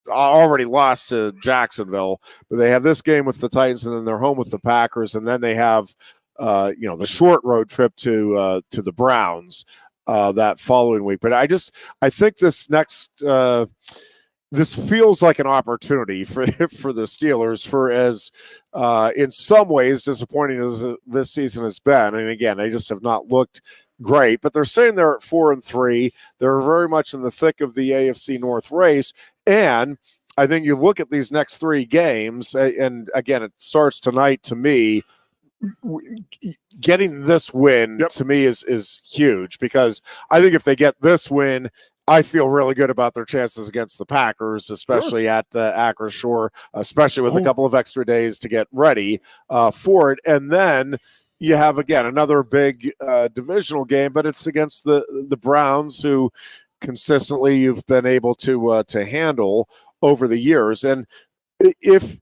A: already lost to Jacksonville, but they have this game with the Titans, and then they're home with the Packers, and then they have the short road trip to the Browns that following week. But I think this next. This feels like an opportunity for the Steelers, for as in some ways disappointing as this season has been. And again, they just have not looked great, but they're saying they're at 4-3. They're very much in the thick of the AFC North race. And I think you look at these next 3 games, and again, it starts tonight. To me, getting this win to me is huge, because I think if they get this win, I feel really good about their chances against the Packers, especially at Acrisure, especially with a couple of extra days to get ready for it. And then you have, again, another big divisional game, but it's against the Browns, who consistently you've been able to handle over the years. And if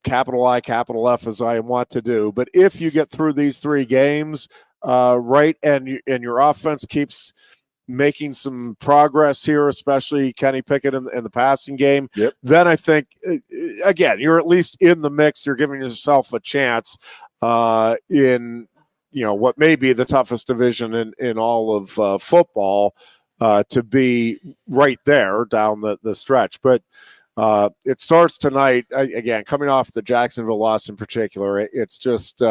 A: capital I, capital F, as I want to do, but if you get through these 3 games, right, and your offense keeps making some progress here, especially Kenny Pickett in the passing game, then I think, again, you're at least in the mix. You're giving yourself a chance in what may be the toughest division in all of football, to be right there down the stretch. But it starts tonight, again, coming off the Jacksonville loss in particular. It's just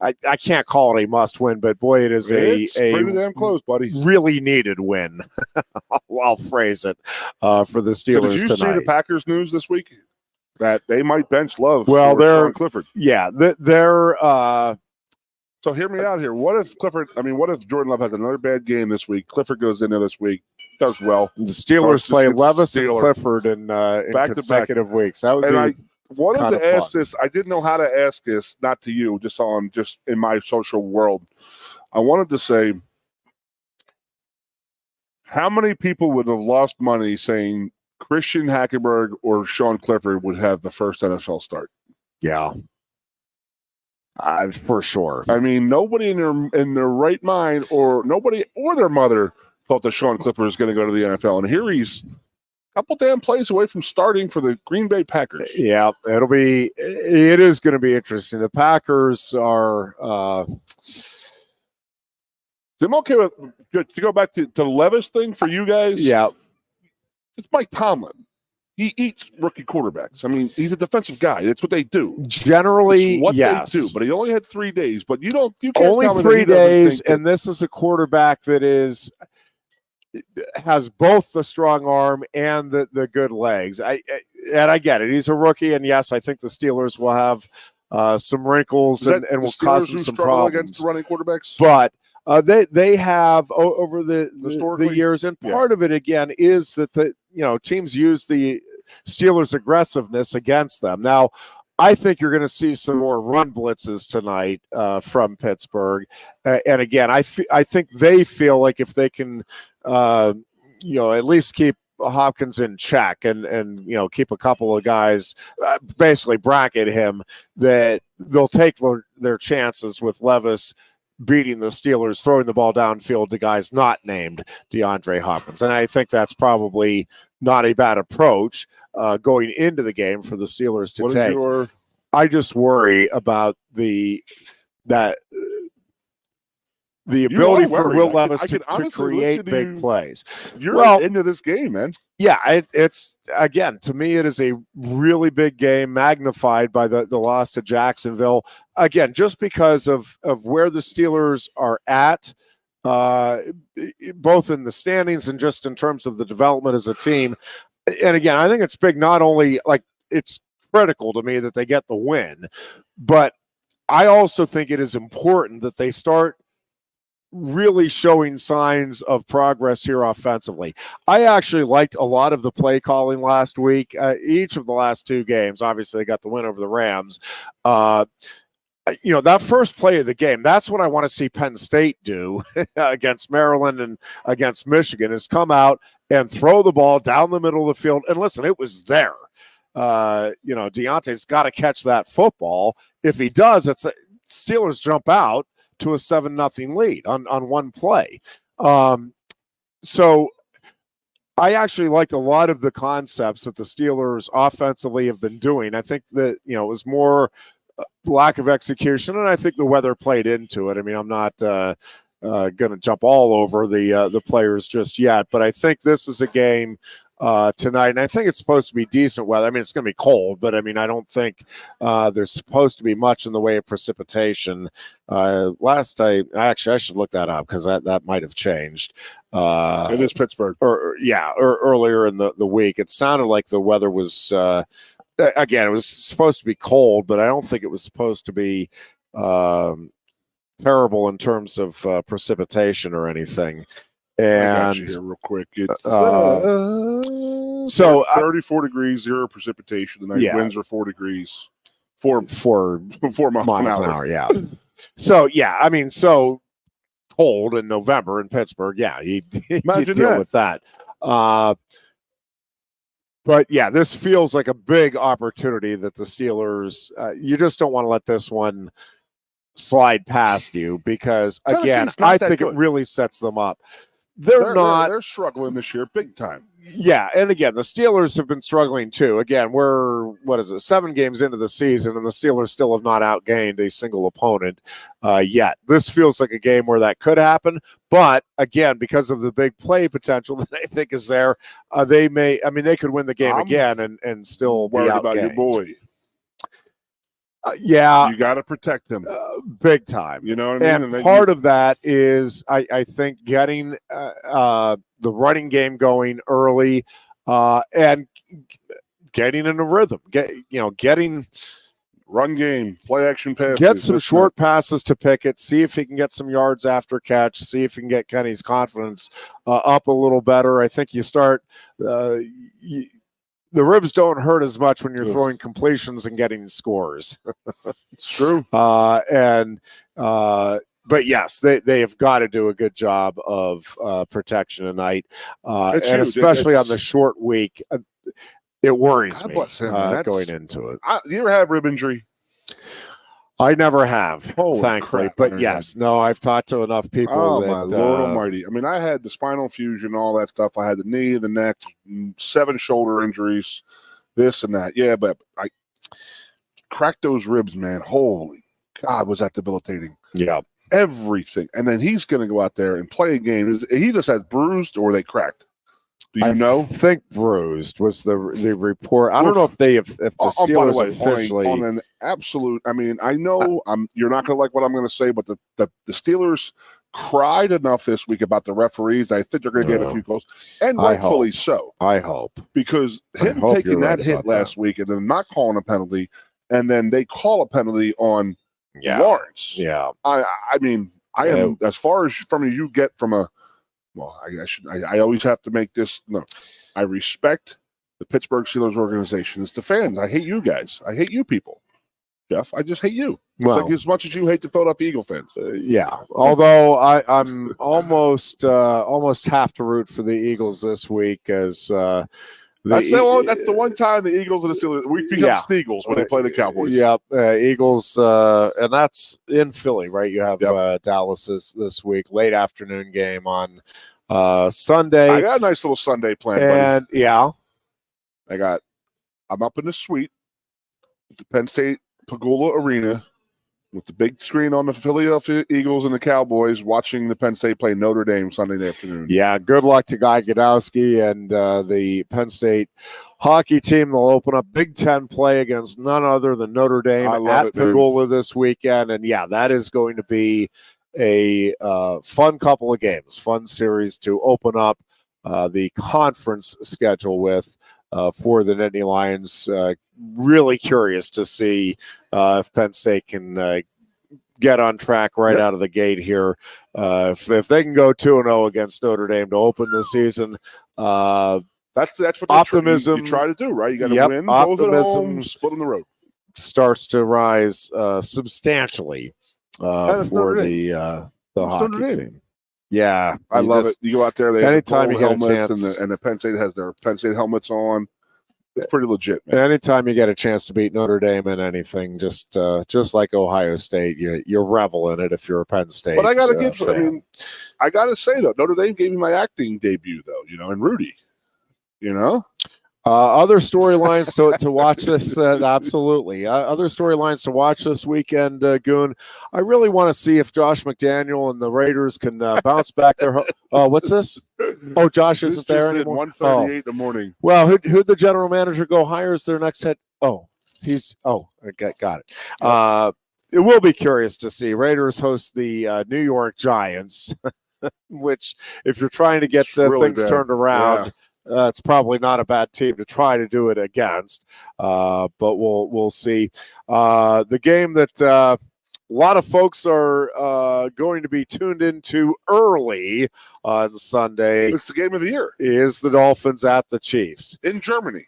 A: I can't call it a must win, but boy, it is
B: It's
A: a
B: pretty damn close, buddy.
A: Really needed win. I'll phrase it for the Steelers
B: did you
A: tonight.
B: see the Packers news this week that they might bench Love?
A: Well,
B: for Sean Clifford.
A: Yeah, they're.
B: So hear me out here. What if Jordan Love has another bad game this week? Clifford goes into this week, does well.
A: The Steelers play Levis and Clifford in consecutive weeks. That would
B: and
A: be.
B: I wanted to ask
A: fun.
B: this. I didn't know how to ask this, not to you, just in my social world. I wanted to say, how many people would have lost money saying Christian Hackenberg or Sean Clifford would have the first NFL start?
A: Yeah. For sure.
B: I mean, nobody in their right mind, or nobody or their mother, thought that Sean Clifford was going to go to the NFL. And here he's a couple damn plays away from starting for the Green Bay Packers.
A: Yeah, it is going to be interesting. The Packers are.
B: I'm okay with good to go back to the Levis thing for you guys.
A: Yeah,
B: it's Mike Tomlin. He eats rookie quarterbacks. I mean, he's a defensive guy. That's what they do.
A: Generally,
B: it's what
A: yes.
B: they do. But he only had 3 days. But you can't
A: only
B: tell me
A: 3 days,
B: that
A: and this is a quarterback that has both the strong arm and the good legs. I get it. He's a rookie, and yes, I think the Steelers will have some wrinkles and will cause them some problems
B: against running quarterbacks.
A: But they have over the years, and part of it again is that teams use the Steelers' aggressiveness against them. Now, I think you're going to see some more run blitzes tonight from Pittsburgh, and again, I think they feel like if they can, at least keep Hopkins in check and keep a couple of guys, basically bracket him, that they'll take their chances with Levis beating the Steelers, throwing the ball downfield to guys not named DeAndre Hopkins. And I think that's probably not a bad approach going into the game for the Steelers to take. I just worry about the ability for Will Levis to create big plays.
B: You're into this game, man.
A: Yeah, it's again, to me, it is a really big game, magnified by the loss to Jacksonville. Again, just because of where the Steelers are at, both in the standings and just in terms of the development as a team. And again, I think it's big. Not only like it's critical to me that they get the win, but I also think it is important that they start really showing signs of progress here offensively. I actually liked a lot of the play calling last week. Each of the last two games, obviously they got the win over the Rams. That first play of the game, that's what I want to see Penn State do against Maryland and against Michigan, is come out and throw the ball down the middle of the field. And listen, it was there. Deontay's got to catch that football. If he does, Steelers jump out to a 7-0 lead on one play. So I actually liked a lot of the concepts that the Steelers offensively have been doing. I think that, it was more lack of execution, and I think the weather played into it. I mean, I'm not going to jump all over the players just yet, but I think this is a game tonight, and I think it's supposed to be decent weather. I mean, it's going to be cold, but I mean, I don't think there's supposed to be much in the way of precipitation. I should look that up because that might have changed.
B: It is Pittsburgh,
A: or earlier in the week, it sounded like the weather was. Again, it was supposed to be cold, but I don't think it was supposed to be terrible in terms of precipitation or anything. And
B: I got you here real quick. It's
A: so
B: 34 degrees, 0 precipitation. The night winds are 4 degrees, 4 miles an hour.
A: Yeah. So I mean, so cold in November in Pittsburgh. Yeah, you deal with that. But yeah, this feels like a big opportunity that the Steelers. You just don't want to let this one slide past you because, again, I think it really sets them up. They're
B: struggling this year big time.
A: Yeah, and again, the Steelers have been struggling too. Again, we're 7 games into the season, and the Steelers still have not outgained a single opponent yet. This feels like a game where that could happen, but again, because of the big play potential that I think is there, they could win the game again and still be
B: worried
A: outgained.
B: About your boy.
A: You
B: got to protect him
A: big time.
B: You know what I mean?
A: And part of that is, I think, getting the running game going early and getting in a rhythm. Getting
B: run game, play action passes.
A: Get some short passes to Pickett. See if he can get some yards after catch. See if he can get Kenny's confidence up a little better. I think you start. The ribs don't hurt as much when you're throwing completions and getting scores.
B: It's true.
A: But yes, they have got to do a good job of protection tonight. And especially on the short week, it worries me going into it.
B: You ever have rib injury?
A: I never have, thankfully.
B: Crap,
A: but yes, I've talked to enough people.
B: Oh, my Lord Almighty. I mean, I had the spinal fusion, all that stuff. I had the knee, the neck, 7 shoulder injuries, this and that. Yeah, but I cracked those ribs, man. Holy God, was that debilitating.
A: Yeah.
B: Everything. And then he's going to go out there and play a game. He just has bruised or they cracked. Do you know?
A: I think bruised was the report. I don't know if the Steelers officially
B: on an absolute. I mean, I know you're not going to like what I'm going to say, but the Steelers cried enough this week about the referees. I think they're going to get a few calls, and rightfully so.
A: I hope,
B: because him taking that hit last week and then not calling a penalty, and then they call a penalty on Lawrence.
A: Yeah,
B: I mean, I am as far as from you get from a. Well, I always have to make this. No, I respect the Pittsburgh Steelers organization. It's the fans. I hate you guys. I hate you people. Jeff, I just hate you. Well, like as much as you hate the Philadelphia Eagle fans.
A: Yeah. Although I'm almost have to root for the Eagles this week as
B: that's the one time the Eagles and the Steelers we become Steagles when they play the Cowboys.
A: Yep, Eagles, and that's in Philly, right? You have Dallas this week, late afternoon game on Sunday.
B: I got a nice little Sunday plan,
A: and
B: buddy. I'm up in the suite at the Penn State Pagula Arena with the big screen on the Philadelphia Eagles and the Cowboys watching the Penn State play Notre Dame Sunday afternoon.
A: Yeah, good luck to Guy Gadowski and the Penn State hockey team. They'll open up Big Ten play against none other than Notre Dame at Pagula this weekend. And, that is going to be a fun couple of games, fun series to open up the conference schedule with. for the Nittany Lions. Really curious to see if Penn State can get on track right out of the gate here. If they can go 2-0 against Notre Dame to open the season,
B: that's what
A: optimism
B: you try to do, right? You got to win both at home, split on the road.
A: Starts to rise substantially for the hockey team. Yeah,
B: I love it. You go out there, they
A: anytime
B: have
A: you get a chance,
B: and the Penn State has their Penn State helmets on. It's pretty legit, man.
A: Anytime you get a chance to beat Notre Dame in anything, just like Ohio State, you revel in it if you're a Penn State.
B: But I gotta say though, Notre Dame gave me my acting debut though, and Rudy,
A: Other storylines to watch this, absolutely. Other storylines to watch this weekend, Goon. I really want to see if Josh McDaniel and the Raiders can bounce back their. What's this? Oh, Josh isn't there anymore.
B: 1:38 in the morning.
A: Well, who'd the general manager go hire as their next head? I got it. It will be curious to see. Raiders host the New York Giants, which, if you're trying to get things turned around.
B: Yeah.
A: It's probably not a bad team to try to do it against, but we'll see. The game that a lot of folks are going to be tuned into early on Sunday.
B: It's the game of the year.
A: Is the Dolphins at the Chiefs
B: in Germany?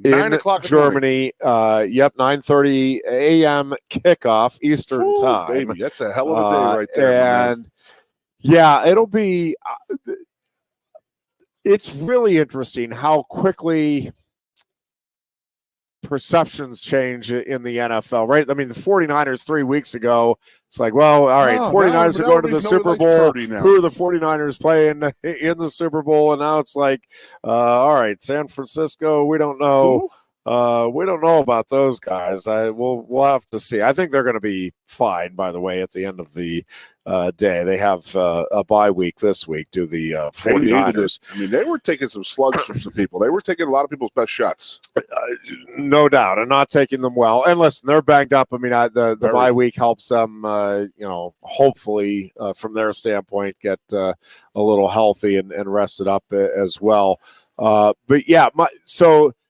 A: In
B: 9 o'clock
A: Germany. 9:30 a.m. kickoff Eastern time.
B: Baby, that's a hell of a day right there.
A: And yeah, it'll be. It's really interesting how quickly perceptions change in the NFL, right? I mean, the 49ers 3 weeks ago, it's like, well, all right, 49ers are going to the Super Bowl. Who are the 49ers playing in the Super Bowl? And now it's like, all right, San Francisco, we don't know. We don't know about those guys. We'll have to see. I think they're going to be fine, by the way, at the end of the day. They have a bye week this week, do the 49ers.
B: I mean, they were taking some slugs from some people. They were taking a lot of people's best shots.
A: No doubt, and not taking them well. And listen, they're banged up. I mean, the bye week helps them, hopefully, from their standpoint, get a little healthy and rested up as well. But, yeah, so –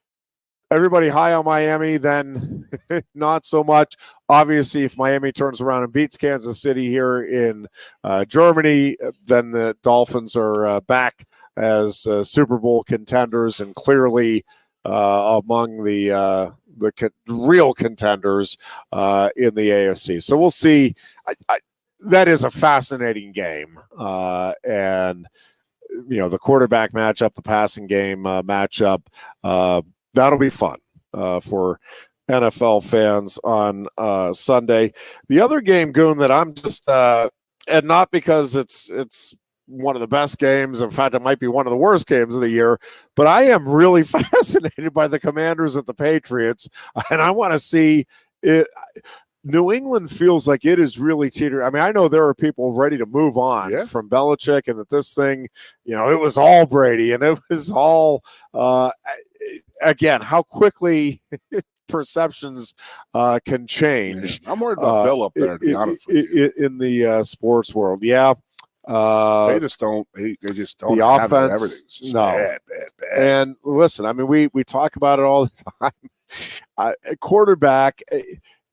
A: everybody high on Miami, then not so much. Obviously, if Miami turns around and beats Kansas City here in Germany, then the Dolphins are back as Super Bowl contenders and clearly among the real contenders in the AFC. So we'll see. That is a fascinating game. And, the quarterback matchup, the passing game matchup, that'll be fun for NFL fans on Sunday. The other game, Goon, that I'm just and not because it's one of the best games. In fact, it might be one of the worst games of the year. But I am really fascinated by the Commanders at the Patriots, and I want to see it. New England feels like it is really teetering. I mean, I know there are people ready to move on from Belichick, and that this thing, it was all Brady, and it was all. Again, how quickly perceptions can change.
B: I'm worried about Bill up there, to be honest with you.
A: In the sports world. Yeah.
B: They just don't. They just don't.
A: The
B: have
A: offense,
B: everything.
A: Bad. And listen, I mean, we talk about it all the time. A quarterback,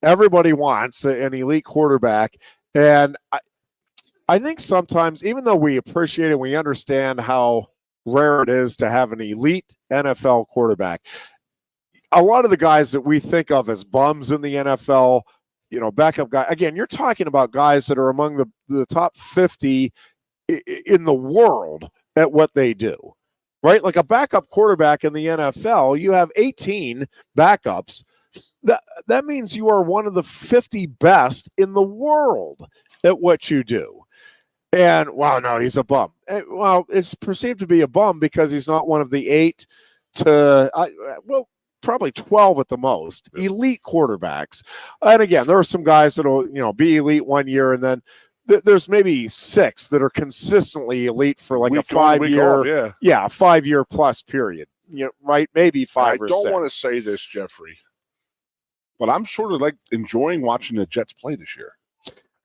A: everybody wants an elite quarterback, and I think sometimes, even though we appreciate it, we understand how rare it is to have an elite NFL quarterback. A lot of the guys that we think of as bums in the NFL, backup guy. Again, you're talking about guys that are among the top 50 in the world at what they do, right? Like a backup quarterback in the NFL, you have 18 backups. That means you are one of the 50 best in the world at what you do. And, wow, no, he's a bum. Well, it's perceived to be a bum because he's not one of the 8 to, probably 12 at the most, elite quarterbacks. And, again, there are some guys that will, be elite one year, and then there's maybe 6 that are consistently elite for like a 5-year, 5-year plus period, right? Maybe 5 or 6. I
B: don't want to say this, Jeffrey, but I'm sort of like enjoying watching the Jets play this year.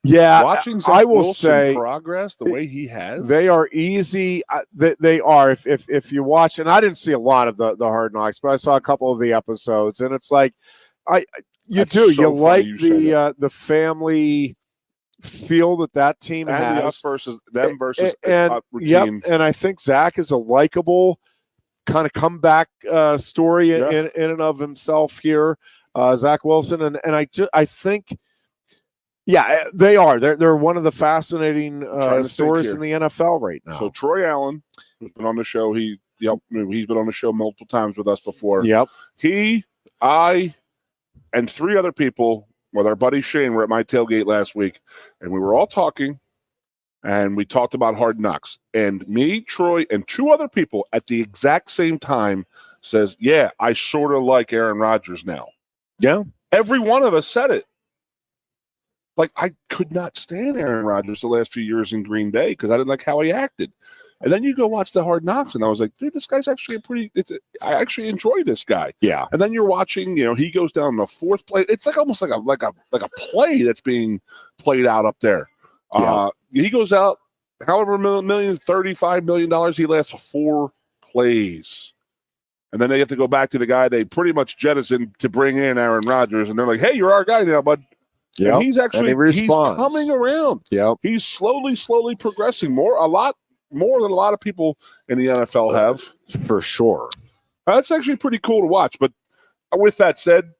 A: Yeah,
B: Watching Zach
A: I will
B: Wilson
A: say
B: progress the way he has.
A: they are easy. They are. If you watch, and I didn't see a lot of the Hard Knocks, but I saw a couple of the episodes, and it's like you
B: That's so
A: you
B: funny
A: like
B: you say
A: the family feel that team
B: and
A: has
B: the us versus them versus
A: and
B: routine.
A: and I think Zach is a likable kind of comeback story in and of himself here, Zach Wilson, and I think. Yeah, they are. They're one of the fascinating stories in the NFL right now.
B: So Troy Allen, who's been on the show, he's been on the show multiple times with us before.
A: Yep.
B: He, I, and 3 other people with our buddy Shane were at my tailgate last week, and we were all talking, and we talked about Hard Knocks. And me, Troy, and 2 other people at the exact same time says, yeah, I sort of like Aaron Rodgers now.
A: Yeah.
B: Every one of us said it. Like, I could not stand Aaron Rodgers the last few years in Green Bay because I didn't like how he acted. And then you go watch the Hard Knocks, and I was like, dude, this guy's actually I actually enjoy this guy.
A: Yeah.
B: And then you're watching, he goes down the 4th play. It's like almost like a play that's being played out up there.
A: Yeah.
B: He goes out, however $35 million, he lasts 4 plays. And then they have to go back to the guy they pretty much jettisoned to bring in Aaron Rodgers, and they're like, hey, you're our guy now, bud.
A: Yeah,
B: he's actually he's coming around.
A: Yep.
B: He's slowly progressing a lot more than a lot of people in the NFL have.
A: For sure.
B: That's actually pretty cool to watch. But with that said,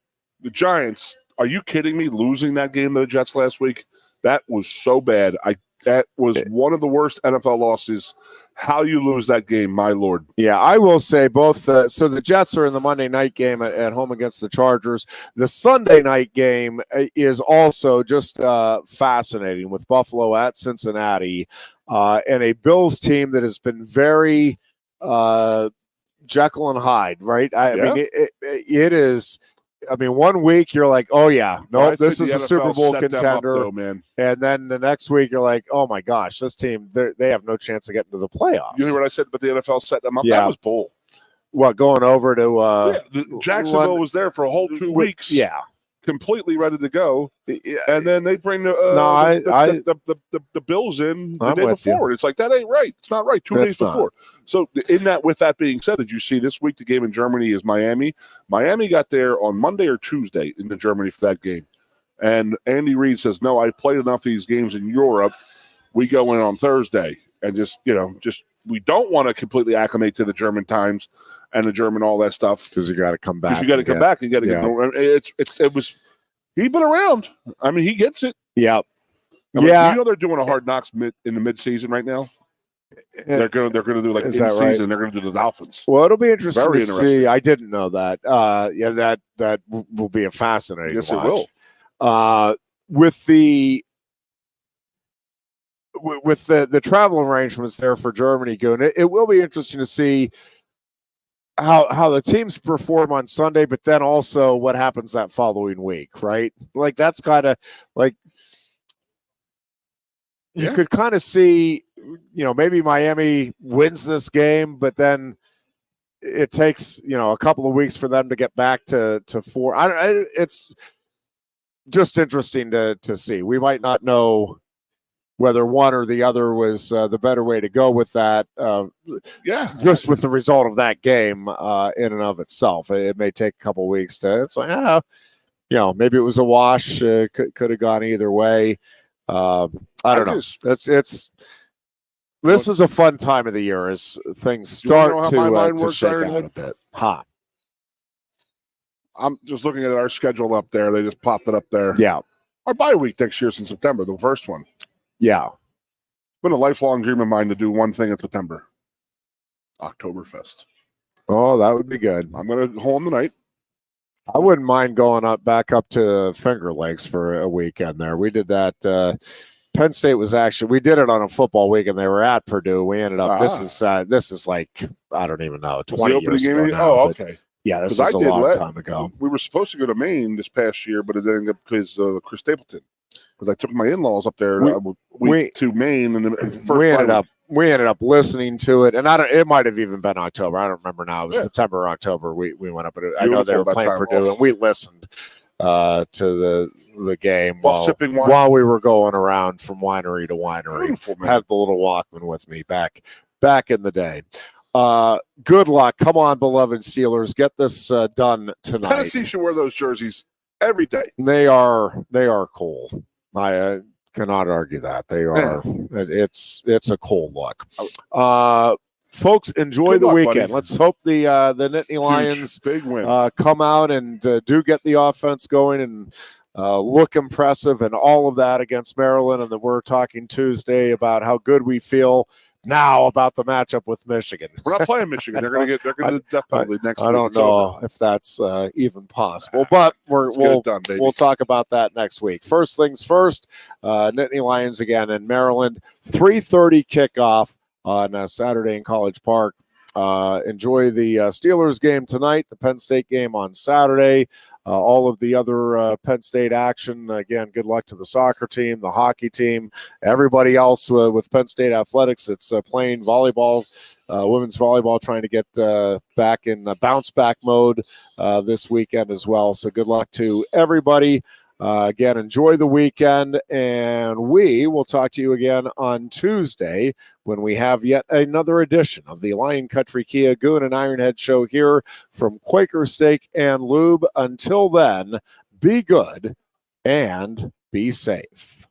B: the Giants, are you kidding me, losing that game to the Jets last week? That was so bad. That was one of the worst NFL losses. How you lose that game, my Lord.
A: Yeah, I will say both. So the Jets are in the Monday night game at home against the Chargers. The Sunday night game is also just fascinating with Buffalo at Cincinnati and a Bills team that has been very Jekyll and Hyde, right? I mean, it is. I mean, one week you're like, oh, yeah, this is a Super Bowl contender.
B: Man.
A: And then the next week you're like, oh, my gosh, this team, they have no chance of getting to the playoffs.
B: You know what I said about the NFL set them up? Yeah. That was bull.
A: What, going over to
B: Jacksonville was there for a whole 2 weeks.
A: Yeah.
B: Completely ready to go. And then they bring the Bills in the day before. It's like, that ain't right. It's not right. 2 days before. So with that being said, did you see this week the game in Germany is Miami? Miami got there on Monday or Tuesday into Germany for that game. And Andy Reid says, no, I played enough of these games in Europe. We go in on Thursday. And we don't want to completely acclimate to the German times and the German all that stuff.
A: Because you got to come back.
B: You got to come back. You got to get he's been around. I mean, he gets it.
A: Yeah.
B: You know they're doing a Hard Knocks in the midseason right now. They're gonna do like in season. Right? They're gonna do the Dolphins.
A: Well, it'll be interesting to see. I didn't know that. That will be a fascinating.
B: Yes,
A: watch.
B: It will.
A: With the travel arrangements there for Germany, Goon, it will be interesting to see how the teams perform on Sunday, but then also what happens that following week, right? Like that's kind of like you could kind of see, maybe Miami wins this game, but then it takes, a couple of weeks for them to get back to 4. It's just interesting to see. We might not know whether one or the other was the better way to go with that. Just with the result of that game in and of itself. It may take a couple of weeks it's like, maybe it was a wash. Could have gone either way. I don't know. This is a fun time of the year as things start to shake out a bit.
B: I'm just looking at our schedule up there. They just popped it up there.
A: Yeah.
B: Our bye week next year is in September, the first one.
A: Yeah.
B: It's been a lifelong dream of mine to do one thing in September. Oktoberfest.
A: Oh, that would be good.
B: I'm going to go home tonight.
A: I wouldn't mind going back up to Finger Lakes for a weekend there. We did that. Penn State was we did it on a football weekend. They were at Purdue. We ended up, this is like, I don't even know, 20 years ago now.
B: Oh, okay.
A: Yeah, this was a long time ago.
B: We were supposed to go to Maine this past year, but it ended up because Chris Stapleton. Because I took my in-laws up there to Maine, and
A: we ended up listening to it, and it might have even been October. I don't remember now. It was September or October. We went up, I know they were playing Purdue, and we listened to the game
B: While sipping wine.
A: while we were going around from winery to winery.
B: Beautiful, man.
A: Had the little Walkman with me back in the day. Good luck. Come on, beloved Steelers. Get this done tonight.
B: Tennessee should wear those jerseys every day.
A: They are cool. I cannot argue that. They are. It's a cool look. Folks, enjoy
B: Good
A: the
B: luck,
A: weekend.
B: buddy.
A: Let's hope the Nittany Lions
B: Big win.
A: come out and do get the offense going and look impressive and all of that against Maryland. And then we're talking Tuesday about how good we feel now about the matchup with Michigan.
B: We're not playing Michigan. They're going to the death penalty next week.
A: I don't
B: It's over.
A: know if that's even possible, but
B: Let's get it done, baby.
A: we'll talk about that next week. First things first, Nittany Lions again in Maryland, 3:30 kickoff on Saturday in College Park. Enjoy the Steelers game tonight, the Penn State game on Saturday, all of the other Penn State action. Again, good luck to the soccer team, the hockey team, everybody else with Penn State athletics. It's playing volleyball, women's volleyball, trying to get back in bounce back mode this weekend as well. So good luck to everybody. Again, enjoy the weekend, and we will talk to you again on Tuesday when we have yet another edition of the Lion Country Kia Goon and Ironhead show here from Quaker Steak and Lube. Until then, be good and be safe.